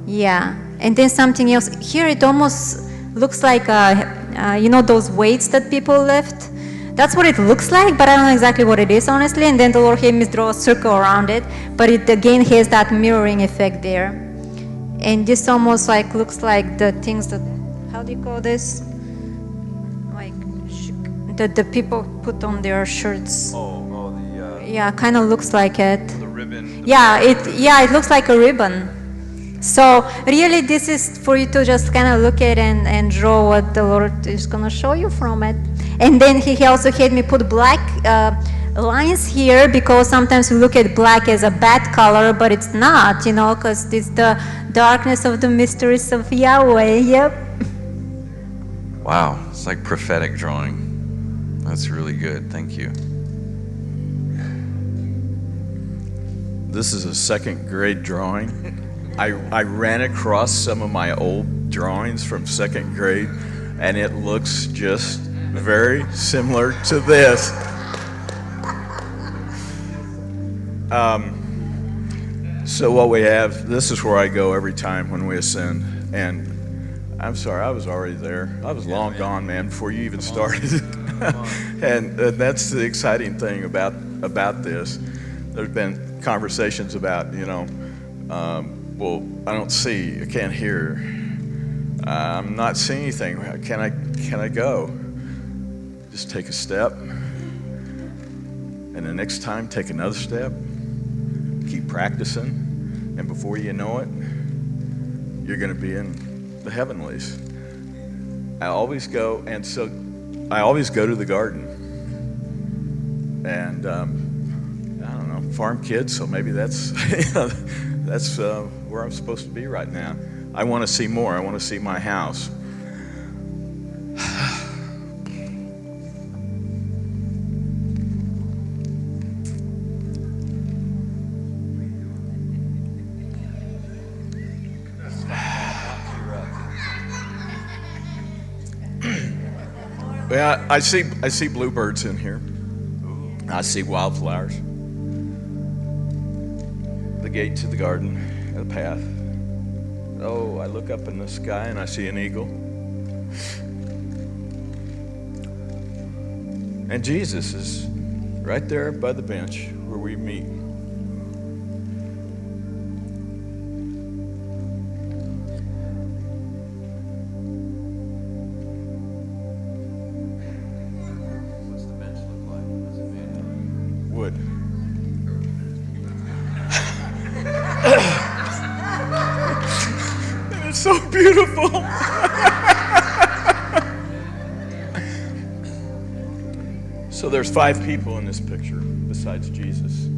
Yeah, and then something else. Here it almost looks like, those weights that people lift. That's what it looks like, but I don't know exactly what it is, honestly. And then the Lord had me draw a circle around it, but it again has that mirroring effect there. And this almost like looks like the things that, how do you call this? Like, that the people put on their shirts. Yeah, kind of looks like it. The ribbon. It looks like a ribbon. So really this is for you to just kind of look at and draw what the Lord is going to show you from it. And then he also had me put black lines here, because sometimes we look at black as a bad color, but it's not, because it's the darkness of the mysteries of Yahweh. Yep. Wow, it's like prophetic drawing. That's really good. Thank you. This is a second grade drawing. I ran across some of my old drawings from second grade, and it looks just very similar to this. So what we have, this is where I go every time when we ascend. And I'm sorry, I was already there. I was long gone, man, before you even started. And that's the exciting thing about this. There's been conversations about, well, I don't see, I can't hear. I'm not seeing anything. Can I go? Just take a step. And the next time, take another step. Keep practicing. And before you know it, you're going to be in the heavenlies. I always go to the garden. And I don't know, farm kid, so maybe that's that's where I'm supposed to be right now. I want to see more. I want to see my house. Yeah, I see bluebirds in here. I see wildflowers. The gate to the garden, the path. Oh, I look up in the sky and I see an eagle. And Jesus is right there by the bench where we meet. So beautiful. So there's 5 people in this picture besides Jesus.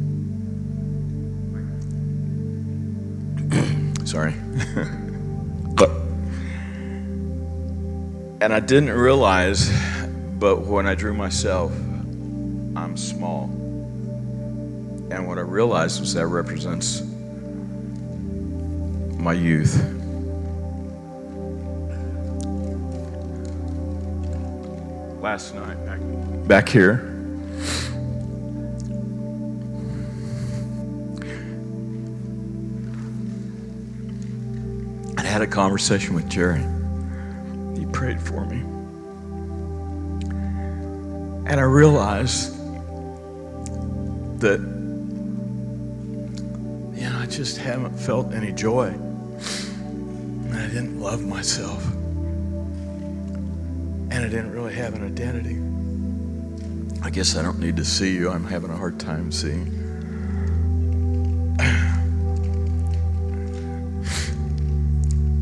Sorry. And I didn't realize, but when I drew myself, I'm small. And what I realized was that represents my youth. Last night, back here, I had a conversation with Jerry. He prayed for me. And I realized that, I just haven't felt any joy. And I didn't love myself. And I didn't really have an identity. I guess I don't need to see you. I'm having a hard time seeing.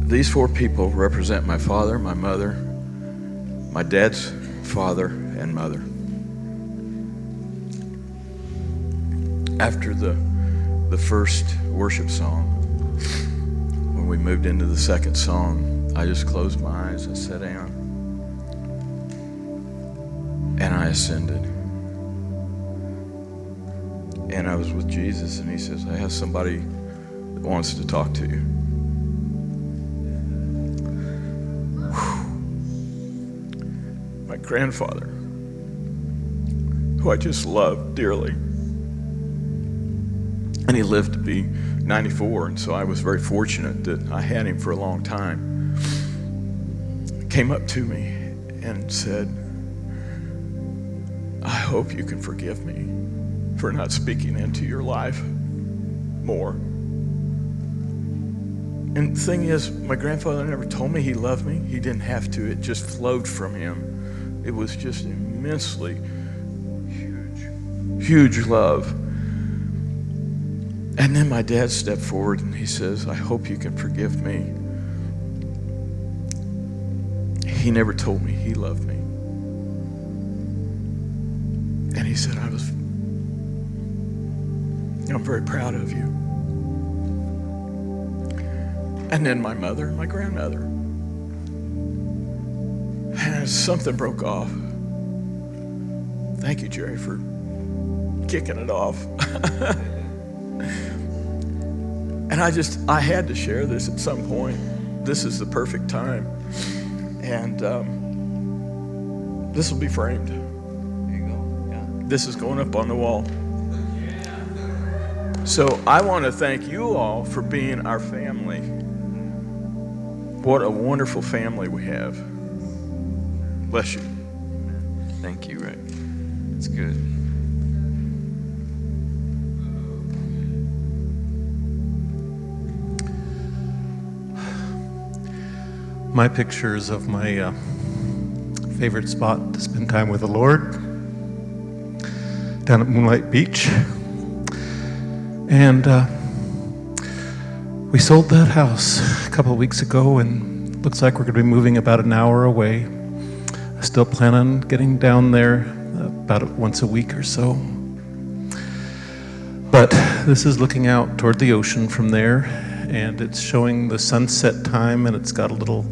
These 4 people represent my father, my mother, my dad's father and mother. After the first worship song, when we moved into the second song, I just closed my eyes and sat down. And I ascended. And I was with Jesus, and he says, I have somebody that wants to talk to you. My grandfather, who I just loved dearly. And he lived to be 94, and so I was very fortunate that I had him for a long time. Came up to me and said, I hope you can forgive me for not speaking into your life more. And the thing is, my grandfather never told me he loved me. He didn't have to. It just flowed from him. It was just immensely huge love. And then my dad stepped forward and he says, I hope you can forgive me. He never told me he loved me. And he said, I'm very proud of you. And then my mother, my grandmother. And something broke off. Thank you, Jerry, for kicking it off. And I had to share this at some point. This is the perfect time. And this will be framed. There you go. Yeah. This is going up on the wall. So I want to thank you all for being our family. What a wonderful family we have. Bless you. Thank you, Rick. It's good. my pictures of my favorite spot to spend time with the Lord, down at Moonlight Beach. And we sold that house a couple of weeks ago, and looks like we're going to be moving about an hour away. I still plan on getting down there about once a week or so. But this is looking out toward the ocean from there, and it's showing the sunset time, and it's got a little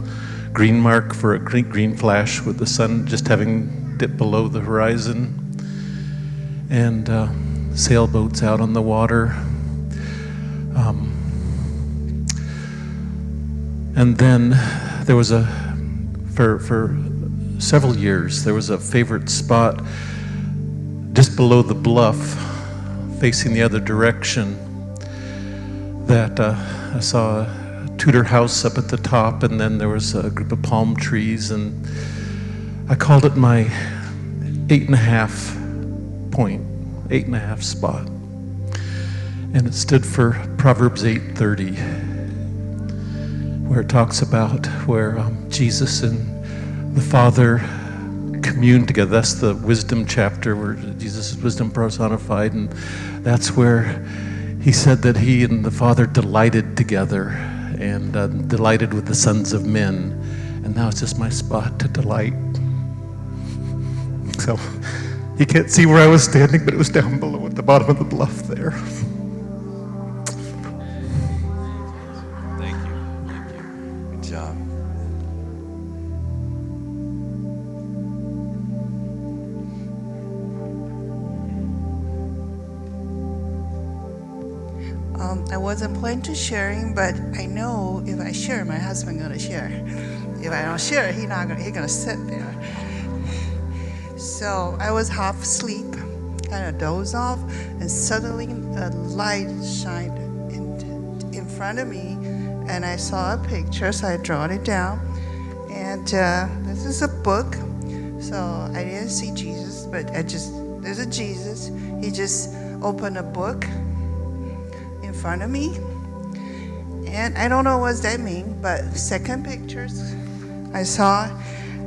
green mark for a green flash with the sun just having dipped below the horizon, and sailboats out on the water. And then there was for several years, there was a favorite spot just below the bluff, facing the other direction, that I saw a Tudor house up at the top, and then there was a group of palm trees, and I called it my 8.5 point, 8.5 spot. And it stood for Proverbs 8:30, where it talks about where Jesus and the Father commune together. That's the wisdom chapter where Jesus is wisdom personified, and that's where he said that he and the Father delighted together, and delighted with the sons of men. And now it's just my spot to delight. So you can't see where I was standing, but it was down below at the bottom of the bluff there. Thank you. Good job. I wasn't planning to sharing, but I know if I share, my husband gonna share. If I don't share, he gonna sit there. So I was half asleep, kind of doze off, and suddenly a light shined in front of me, and I saw a picture, so I drawn it down. And this is a book, so I didn't see Jesus, but there's a Jesus. He just opened a book in front of me, and I don't know what that means, but second pictures, I saw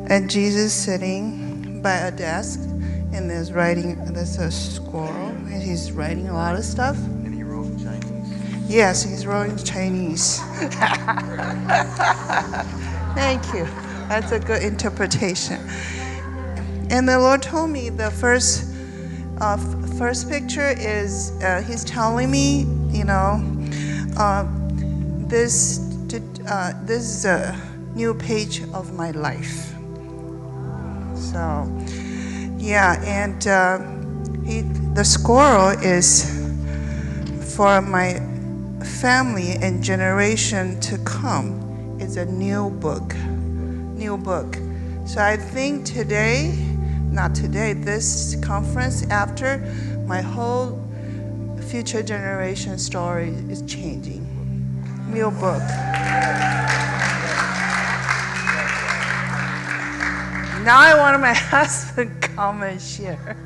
a Jesus sitting by a desk, and there's a squirrel, and he's writing a lot of stuff. And he wrote in Chinese. Yes, he's writing Chinese. Thank you. That's a good interpretation. And the Lord told me the first picture is he's telling me, this is a new page of my life. So, yeah, and the squirrel is for my family and generation to come. It's a new book. So I think this conference, after my whole future generation story is changing. New book. Now I want my husband to come and share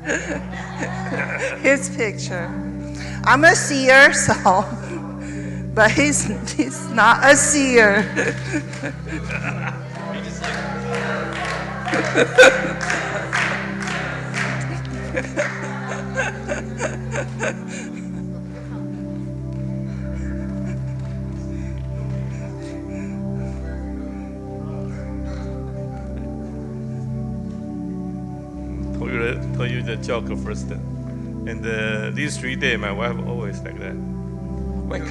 his picture. I'm a seer, so, but he's not a seer. Tell you the joke first. And these 3 days, my wife always like that. Wake up.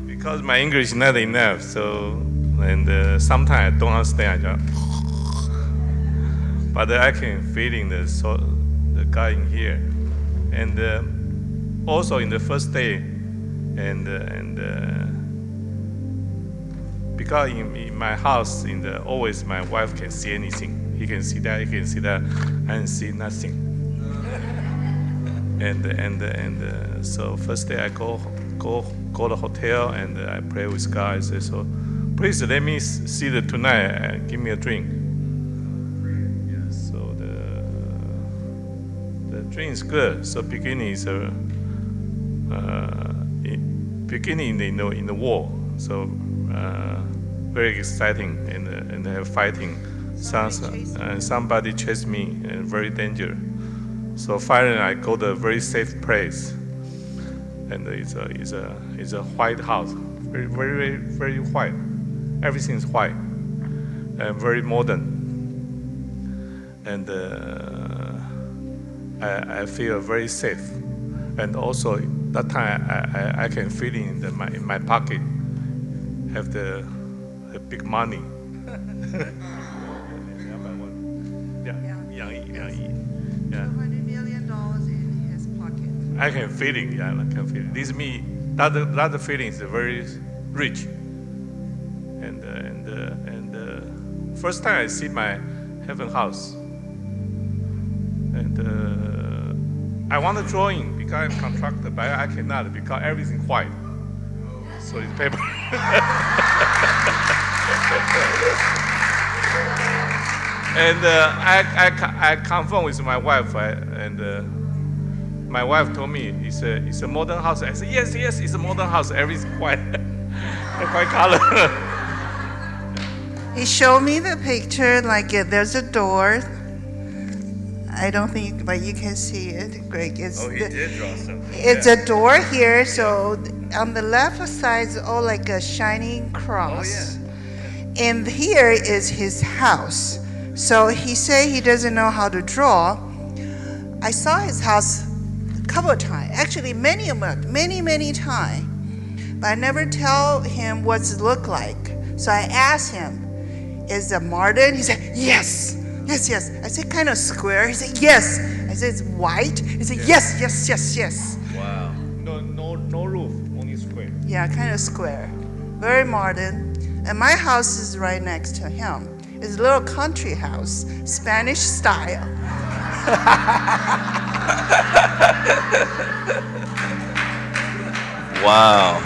Because my English is not enough, so, and sometimes I don't understand. But I can feeling the guy in here. And also in the first day, and because in my house, always my wife can see anything. He can see that, I can see nothing. And so first day I go to the hotel, and I pray with God. I say, so please let me see the tonight and give me a drink. So the drink is good. So beginning is beginning in the war. So very exciting and fighting. Somebody chased me and very dangerous. So finally I go to a very safe place, and it's a white house, very very very white. Everything is white and very modern. And I feel very safe. And also that time I can feel in my pocket have the big money. $200 million in his pocket. I can feel it. Yeah, I can feel it. This me. That feeling is very rich. And first time I see my heaven house. And I want to drawing because I'm contracted, but I cannot because everything white. So it's paper. And I confirmed with my wife, and my wife told me it's a modern house. I said yes, it's a modern house. Everything's white, white color. He showed me the picture, like there's a door. I don't think, but you can see it, Greg. He did draw something. It's a door here, so on the left side is all like a shining cross. And here is his house. So he said he doesn't know how to draw. I saw his house a couple of times, actually many times, but I never tell him what it look like. So I asked him, is it modern? He said, yes. I said, kind of square. He said, yes. I said, it's white. He said, yes. Wow. No roof, only square. Yeah, kind of square. Very modern. And my house is right next to him. It's a little country house, Spanish style. Wow.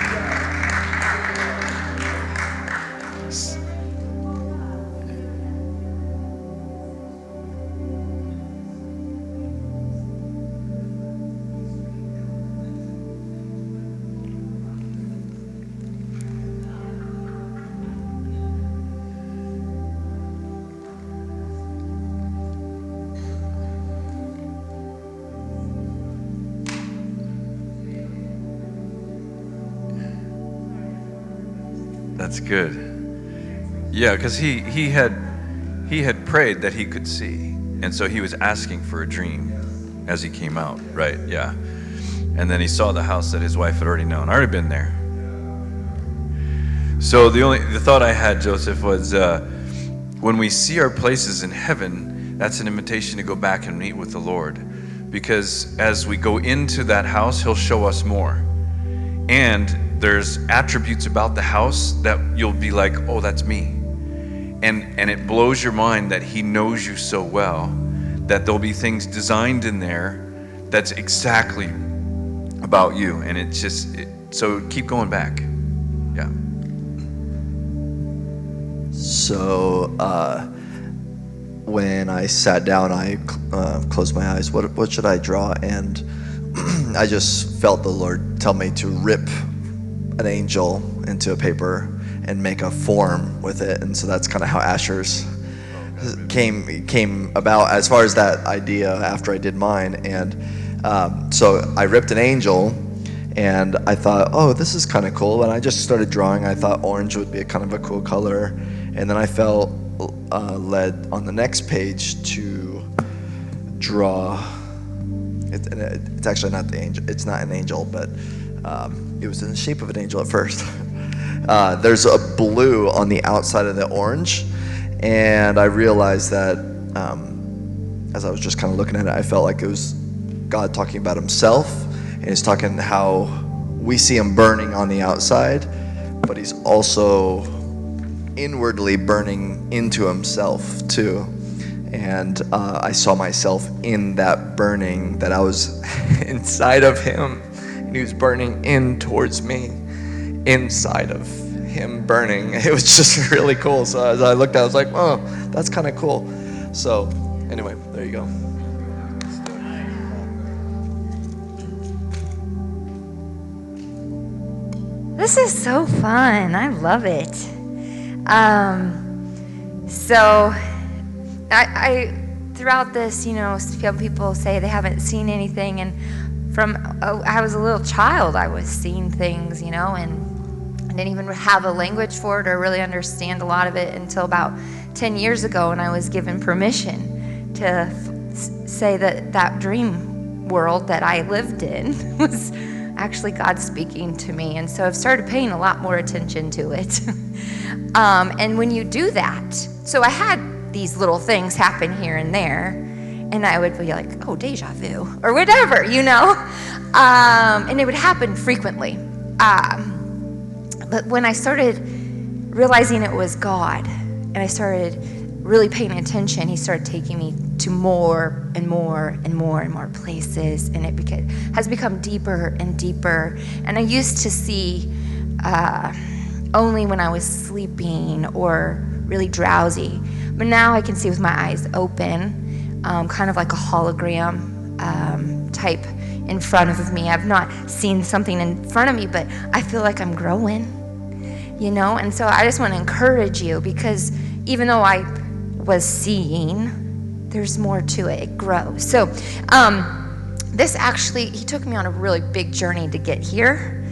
That's good. Yeah, because he had prayed that he could see, and so he was asking for a dream as he came out, right? Yeah, and then he saw the house that his wife had already known, already been there. So the thought I had, Joseph, was when we see our places in heaven, that's an invitation to go back and meet with the Lord, because as we go into that house, He'll show us more, and there's attributes about the house that you'll be like, oh, that's me. And it blows your mind that He knows you so well that there'll be things designed in there that's exactly about you. And it's just, so keep going back. Yeah. So when I sat down, I closed my eyes. What should I draw? And I just felt the Lord tell me to rip an angel into a paper and make a form with it. And so that's kind of how Asher's came about as far as that idea after I did mine. And so I ripped an angel, and I thought, oh, this is kind of cool. And I just started drawing. I thought orange would be a kind of a cool color. And then I felt led on the next page to draw. It's actually not the angel. It's not an angel, but it was in the shape of an angel at first. There's a blue on the outside of the orange, and I realized that as I was just kind of looking at it, I felt like it was God talking about Himself, and He's talking how we see Him burning on the outside, but He's also inwardly burning into Himself too. And I saw myself in that burning, that I was inside of Him, and He was burning in towards me, inside of Him burning. It was just really cool. So as I looked at it, I was like, oh, that's kind of cool. So anyway, there you go. This is so fun. I love it. So I throughout this, some people say they haven't seen anything, and I was a little child, I was seeing things, and I didn't even have a language for it or really understand a lot of it until about 10 years ago, when I was given permission to say that dream world that I lived in was actually God speaking to me. And so I've started paying a lot more attention to it. And when you do that, so I had these little things happen here and there, and I would be like, oh, deja vu, or whatever, and it would happen frequently. But when I started realizing it was God, and I started really paying attention, he started taking me to more and more and more and more places, and it has become deeper and deeper. And I used to see only when I was sleeping or really drowsy, but now I can see with my eyes open, kind of like a hologram type in front of me. I've not seen something in front of me, but I feel like I'm growing, and so I just want to encourage you, because even though I was seeing, there's more to it. It grows. So this actually, he took me on a really big journey to get here.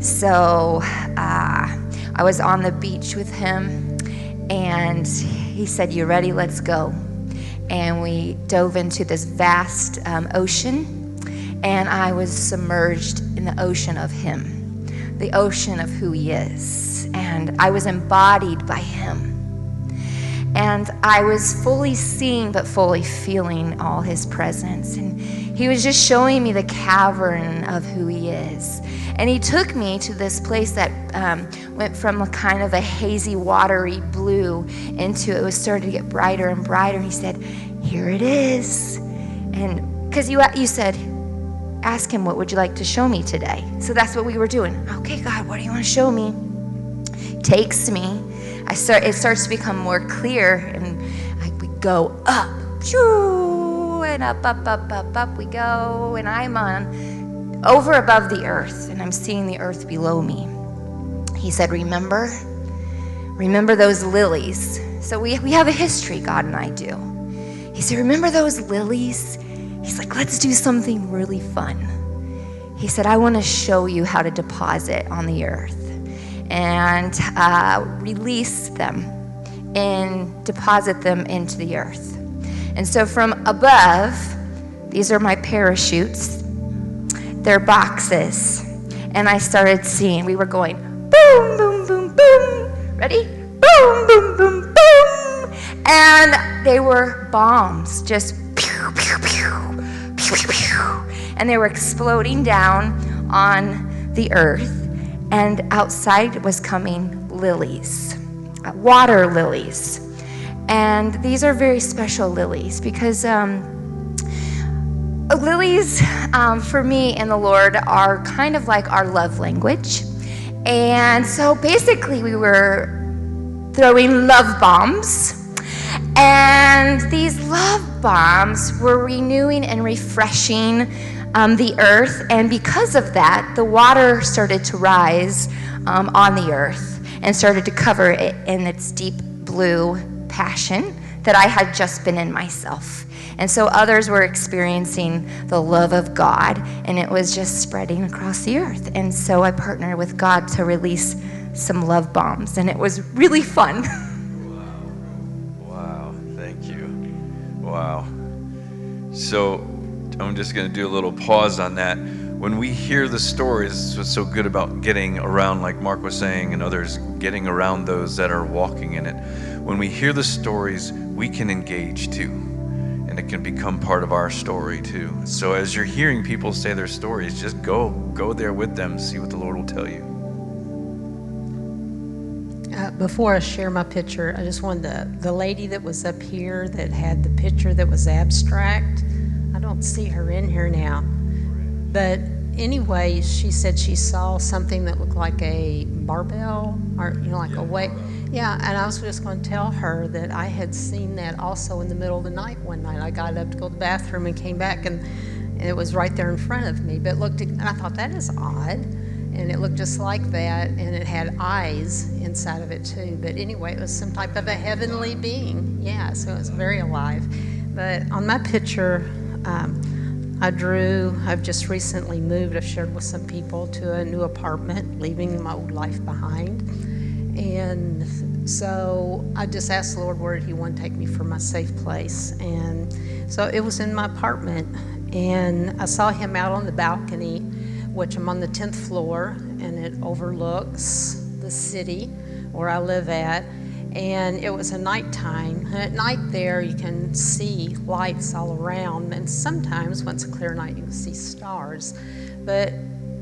So I was on the beach with him, and he said, you ready? Let's go. And we dove into this vast ocean, and I was submerged in the ocean of him, the ocean of who he is. And I was embodied by him. And I was fully seeing but fully feeling all his presence. And he was just showing me the cavern of who he is. And he took me to this place that went from a kind of a hazy, watery blue into, it was starting to get brighter and brighter. And he said, here it is. And because you said, ask him, what would you like to show me today? So that's what we were doing. Okay, God, what do you want to show me? He takes me. It starts to become more clear, and we go up, and up we go, and I'm over above the earth, and I'm seeing the earth below me. He said, remember those lilies. So we have a history, God and I do. He said, remember those lilies? He's like, let's do something really fun. He said, I want to show you how to deposit on the earth and release them and deposit them into the earth. And so from above, these are my parachutes. They're boxes. And I started seeing, we were going boom, boom, boom, boom. Ready? Boom, boom, boom, boom. And they were bombs, just pew, pew, pew, pew, pew, pew. And they were exploding down on the earth. And outside was coming lilies, water lilies. And these are very special lilies, because lilies, for me and the Lord, are kind of like our love language. And so basically we were throwing love bombs. And these love bombs were renewing and refreshing the earth, and because of that, the water started to rise on the earth and started to cover it in its deep blue passion that I had just been in myself. And so others were experiencing the love of God, and it was just spreading across the earth. And so I partnered with God to release some love bombs, and it was really fun. Wow, thank you. Wow. So I'm just going to do a little pause on that. When we hear the stories, what's so good about getting around, like Mark was saying, and others getting around those that are walking in it. When we hear the stories, we can engage too, and it can become part of our story too. So as you're hearing people say their stories, just go there with them, see what the Lord will tell you. Before I share my picture, I just wanted the lady that was up here that had the picture that was abstract. I don't see her in here now. But anyway, she said she saw something that looked like a barbell, or like a weight. Yeah, and I was just going to tell her that I had seen that also in the middle of the night one night. I got up to go to the bathroom and came back, and it was right there in front of me. But and I thought, that is odd. and it looked just like that, and it had eyes inside of it too. But anyway, it was some type of a heavenly being. Yeah, so it was very alive. But on my picture, I've just recently moved. I've shared with some people to a new apartment, leaving my old life behind. And so I just asked the Lord where He wanted to take me for my safe place. And so it was in my apartment. And I saw Him out on the balcony, which I'm on the 10th floor, and it overlooks the city where I live at. And it was a nighttime. And at night there, you can see lights all around. And sometimes, when it's a clear night, you can see stars. But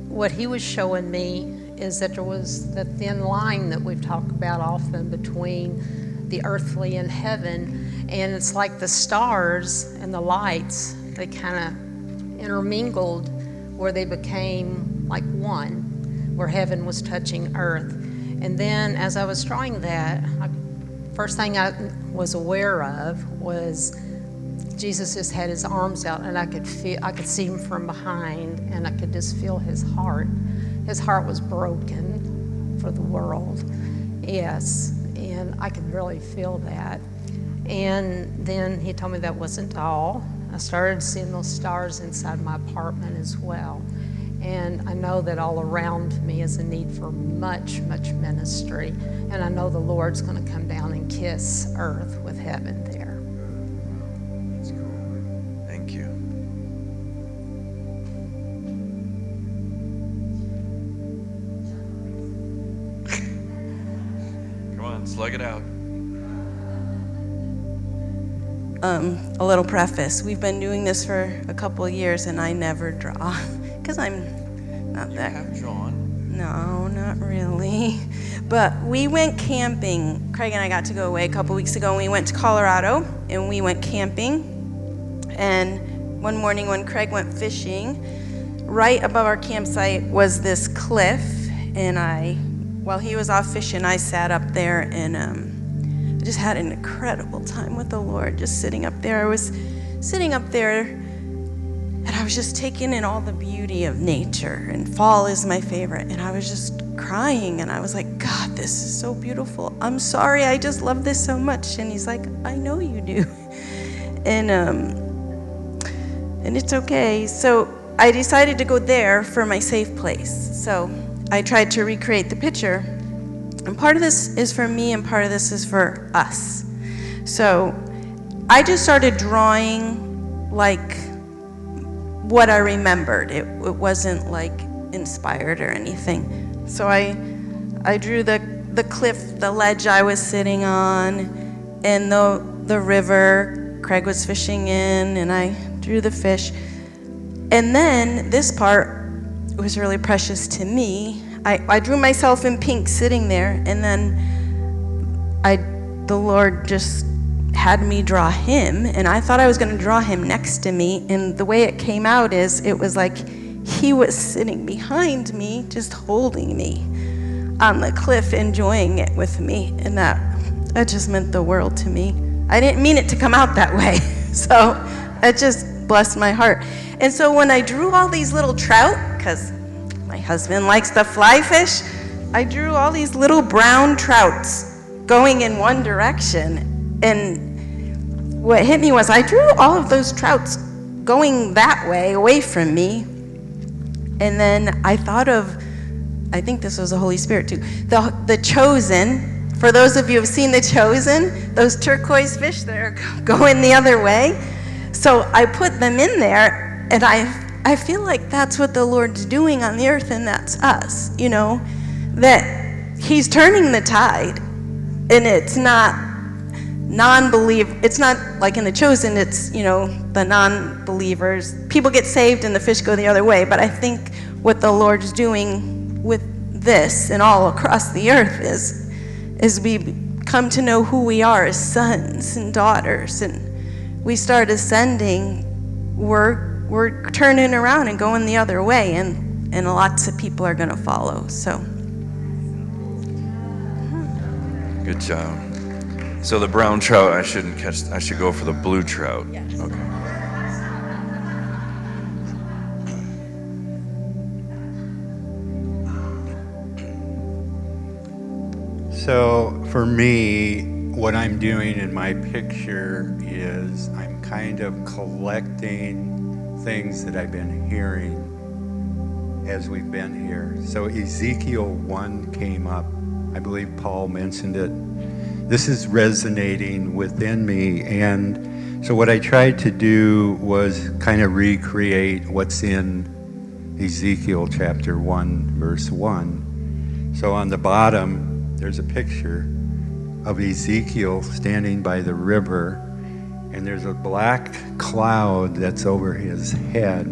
what He was showing me is that there was the thin line that we've talked about often between the earthly and heaven. And it's like the stars and the lights, they kind of intermingled where they became like one, where heaven was touching earth. And then as I was drawing that, first thing I was aware of was Jesus just had His arms out, and I could see Him from behind, and I could just feel His heart. His heart was broken for the world. Yes, and I could really feel that. And then He told me that wasn't all. I started seeing those stars inside my apartment as well. And I know that all around me is a need for much, much ministry. And I know the Lord's going to come down and kiss earth with heaven there. That's cool. Thank you. Come on, slug it out. A little preface. We've been doing this for a couple of years, and I never draw because I'm not that. You have drawn? No, not really. But we went camping. Craig and I got to go away a couple weeks ago, and we went to Colorado, and we went camping. And one morning when Craig went fishing, right above our campsite was this cliff, and while he was off fishing, I sat up there and I just had an incredible time with the Lord, just sitting up there. I was sitting up there, and I was just taking in all the beauty of nature, and fall is my favorite, and I was just crying, and I was like, God, this is so beautiful. I'm sorry, I just love this so much. And He's like, I know you do. And it's okay. So I decided to go there for my safe place. So I tried to recreate the picture. And part of this is for me, and part of this is for us. So I just started drawing like what I remembered. It wasn't like inspired or anything. So I drew the cliff, the ledge I was sitting on, and the river Craig was fishing in, and I drew the fish. And then this part was really precious to me. I drew myself in pink sitting there, and then the Lord just had me draw Him, and I thought I was going to draw Him next to me, and the way it came out is it was like He was sitting behind me, just holding me on the cliff, enjoying it with me, and that just meant the world to me. I didn't mean it to come out that way, so it just blessed my heart. And so when I drew all these little trout, because my husband likes to fly fish, I drew all these little brown trouts going in one direction. And what hit me was I drew all of those trouts going that way, away from me. And then I thought of, I think this was the Holy Spirit too, the Chosen. For those of you who have seen The Chosen, those turquoise fish that are going the other way. So I put them in there, and I feel like that's what the Lord's doing on the earth, and that's us, that He's turning the tide, and it's not it's not like in The Chosen, it's, the non-believers. People get saved and the fish go the other way, but I think what the Lord's doing with this and all across the earth is we come to know who we are as sons and daughters, and we start ascending, we're turning around and going the other way, and lots of people are going to follow. So Good job. So the brown trout I shouldn't catch, I should go for the blue trout. Yes. Okay. So for me, what I'm doing in my picture is I'm kind of collecting things that I've been hearing as we've been here. So Ezekiel 1 came up. I believe Paul mentioned it. This is resonating within me. And so what I tried to do was kind of recreate what's in Ezekiel chapter 1, verse 1. So on the bottom, there's a picture of Ezekiel standing by the river, and there's a black cloud that's over his head.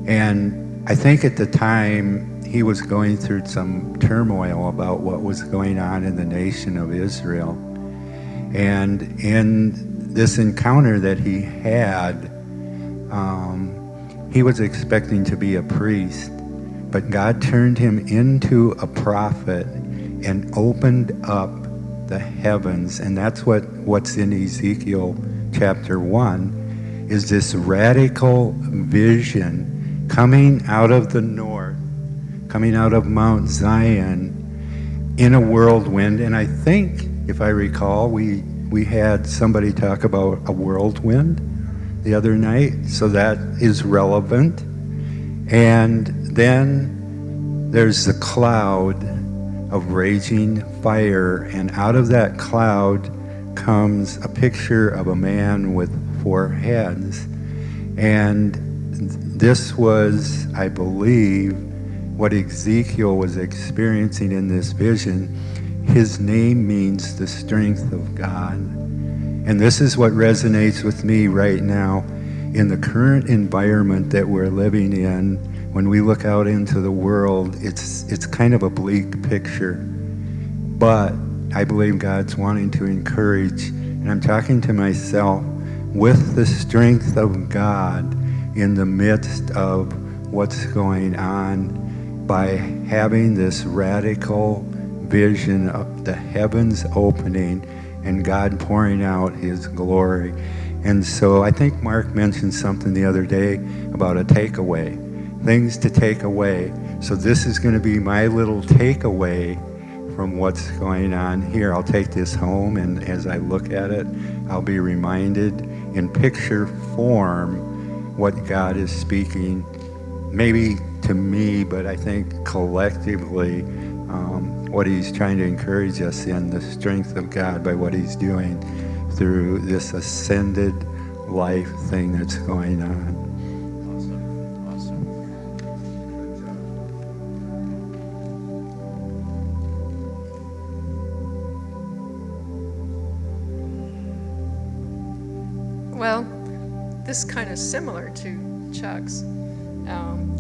And I think at the time he was going through some turmoil about what was going on in the nation of Israel. And in this encounter that he had, he was expecting to be a priest, but God turned him into a prophet and opened up the heavens. And that's what's in Ezekiel chapter 1, is this radical vision coming out of the north, coming out of Mount Zion in a whirlwind. And I think, if I recall, we had somebody talk about a whirlwind the other night, so that is relevant. And then there's the cloud of raging fire, and out of that cloud comes a picture of a man with 4 heads. And this was, I believe, what Ezekiel was experiencing in this vision. His name means the strength of God. And this is what resonates with me right now in the current environment that we're living in. When we look out into the world, it's kind of a bleak picture. But I believe God's wanting to encourage, and I'm talking to myself, with the strength of God in the midst of what's going on, by having this radical vision of the heavens opening and God pouring out his glory. And so I think Mark mentioned something the other day about a takeaway. Things to take away. So this is going to be my little takeaway from what's going on here. I'll take this home, and as I look at it, I'll be reminded in picture form what God is speaking, maybe to me, but I think collectively, what he's trying to encourage us in, the strength of God by what he's doing through this ascended life thing that's going on. Well, this is kind of similar to Chuck's,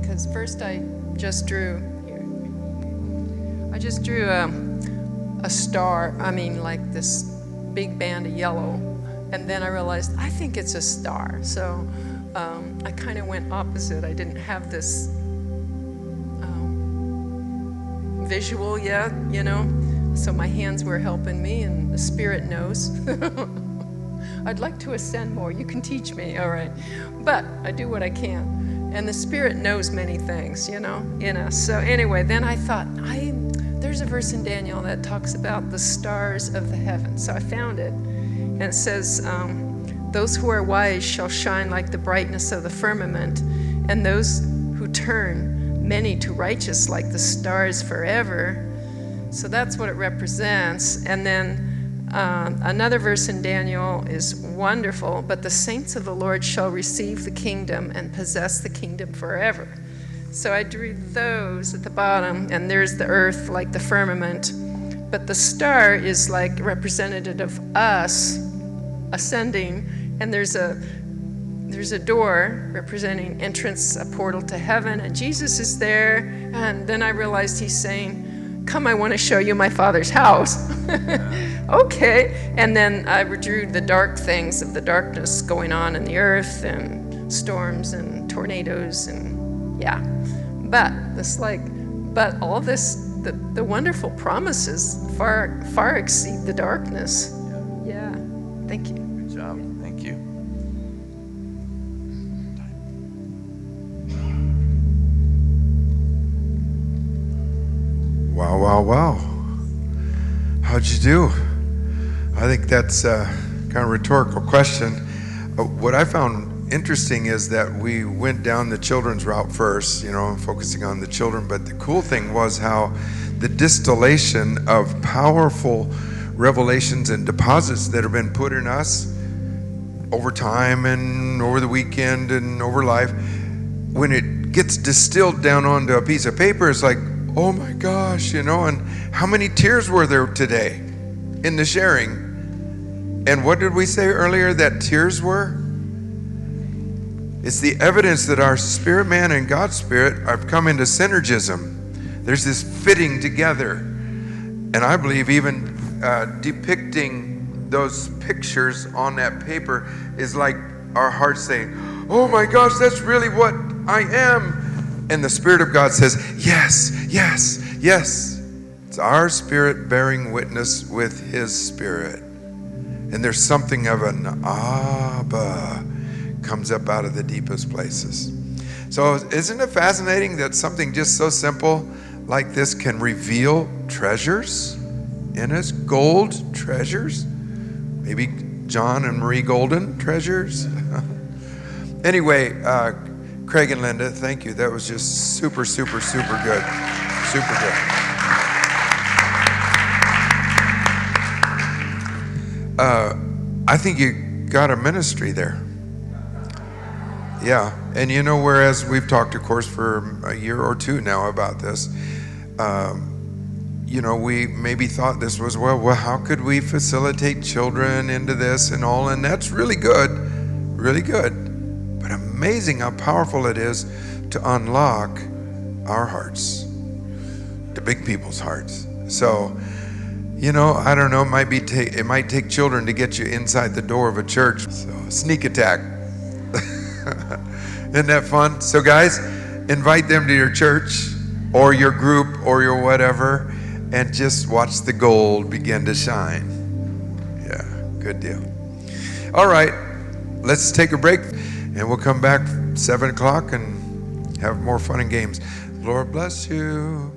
because first I just drew a star, like this big band of yellow, and then I realized I think it's a star, so I kind of went opposite. I didn't have this visual yet, so my hands were helping me, and the Spirit knows. I'd like to ascend more. You can teach me, all right. But I do what I can. And the Spirit knows many things, in us. So anyway, then I thought, there's a verse in Daniel that talks about the stars of the heavens. So I found it. And it says, those who are wise shall shine like the brightness of the firmament, and those who turn many to righteous like the stars forever. So that's what it represents. And then another verse in Daniel is wonderful, but the saints of the Lord shall receive the kingdom and possess the kingdom forever. So I drew those at the bottom, and there's the earth like the firmament, but the star is like representative of us ascending, and there's a door representing entrance, a portal to heaven, and Jesus is there. And then I realized he's saying, come, I want to show you my Father's house. Okay. And then I drew the dark things of the darkness going on in the earth, and storms and tornadoes, and yeah. But all this, the wonderful promises far exceed the darkness. Yeah. Thank you. Good job. Thank you. Wow, wow, wow. How'd you do? I think that's a kind of rhetorical question. What I found interesting is that we went down the children's route first, focusing on the children, but the cool thing was how the distillation of powerful revelations and deposits that have been put in us over time and over the weekend and over life, when it gets distilled down onto a piece of paper, it's like, oh my gosh, and how many tears were there today in the sharing? And what did we say earlier that tears were? It's the evidence that our spirit man and God's spirit have come into synergism. There's this fitting together. And I believe even depicting those pictures on that paper is like our hearts saying, oh my gosh, that's really what I am. And the Spirit of God says, yes, yes, yes. It's our spirit bearing witness with His Spirit. And there's something of an Abba comes up out of the deepest places. So isn't it fascinating that something just so simple like this can reveal treasures in us? Gold treasures? Maybe John and Marie Golden treasures? Anyway, Craig and Linda, thank you. That was just super, super, super good. Super good. I think you got a ministry there. Yeah, and whereas we've talked, of course, for a year or two now about this, we maybe thought this was, well, how could we facilitate children into this and all, and that's really good, but amazing how powerful it is to unlock our hearts, the big people's hearts. So, I don't know, it might take children to get you inside the door of a church. So, sneak attack. Isn't that fun? So guys, invite them to your church or your group or your whatever, and just watch the gold begin to shine. Yeah, good deal. All right, let's take a break, and we'll come back 7 o'clock and have more fun and games. Lord bless you.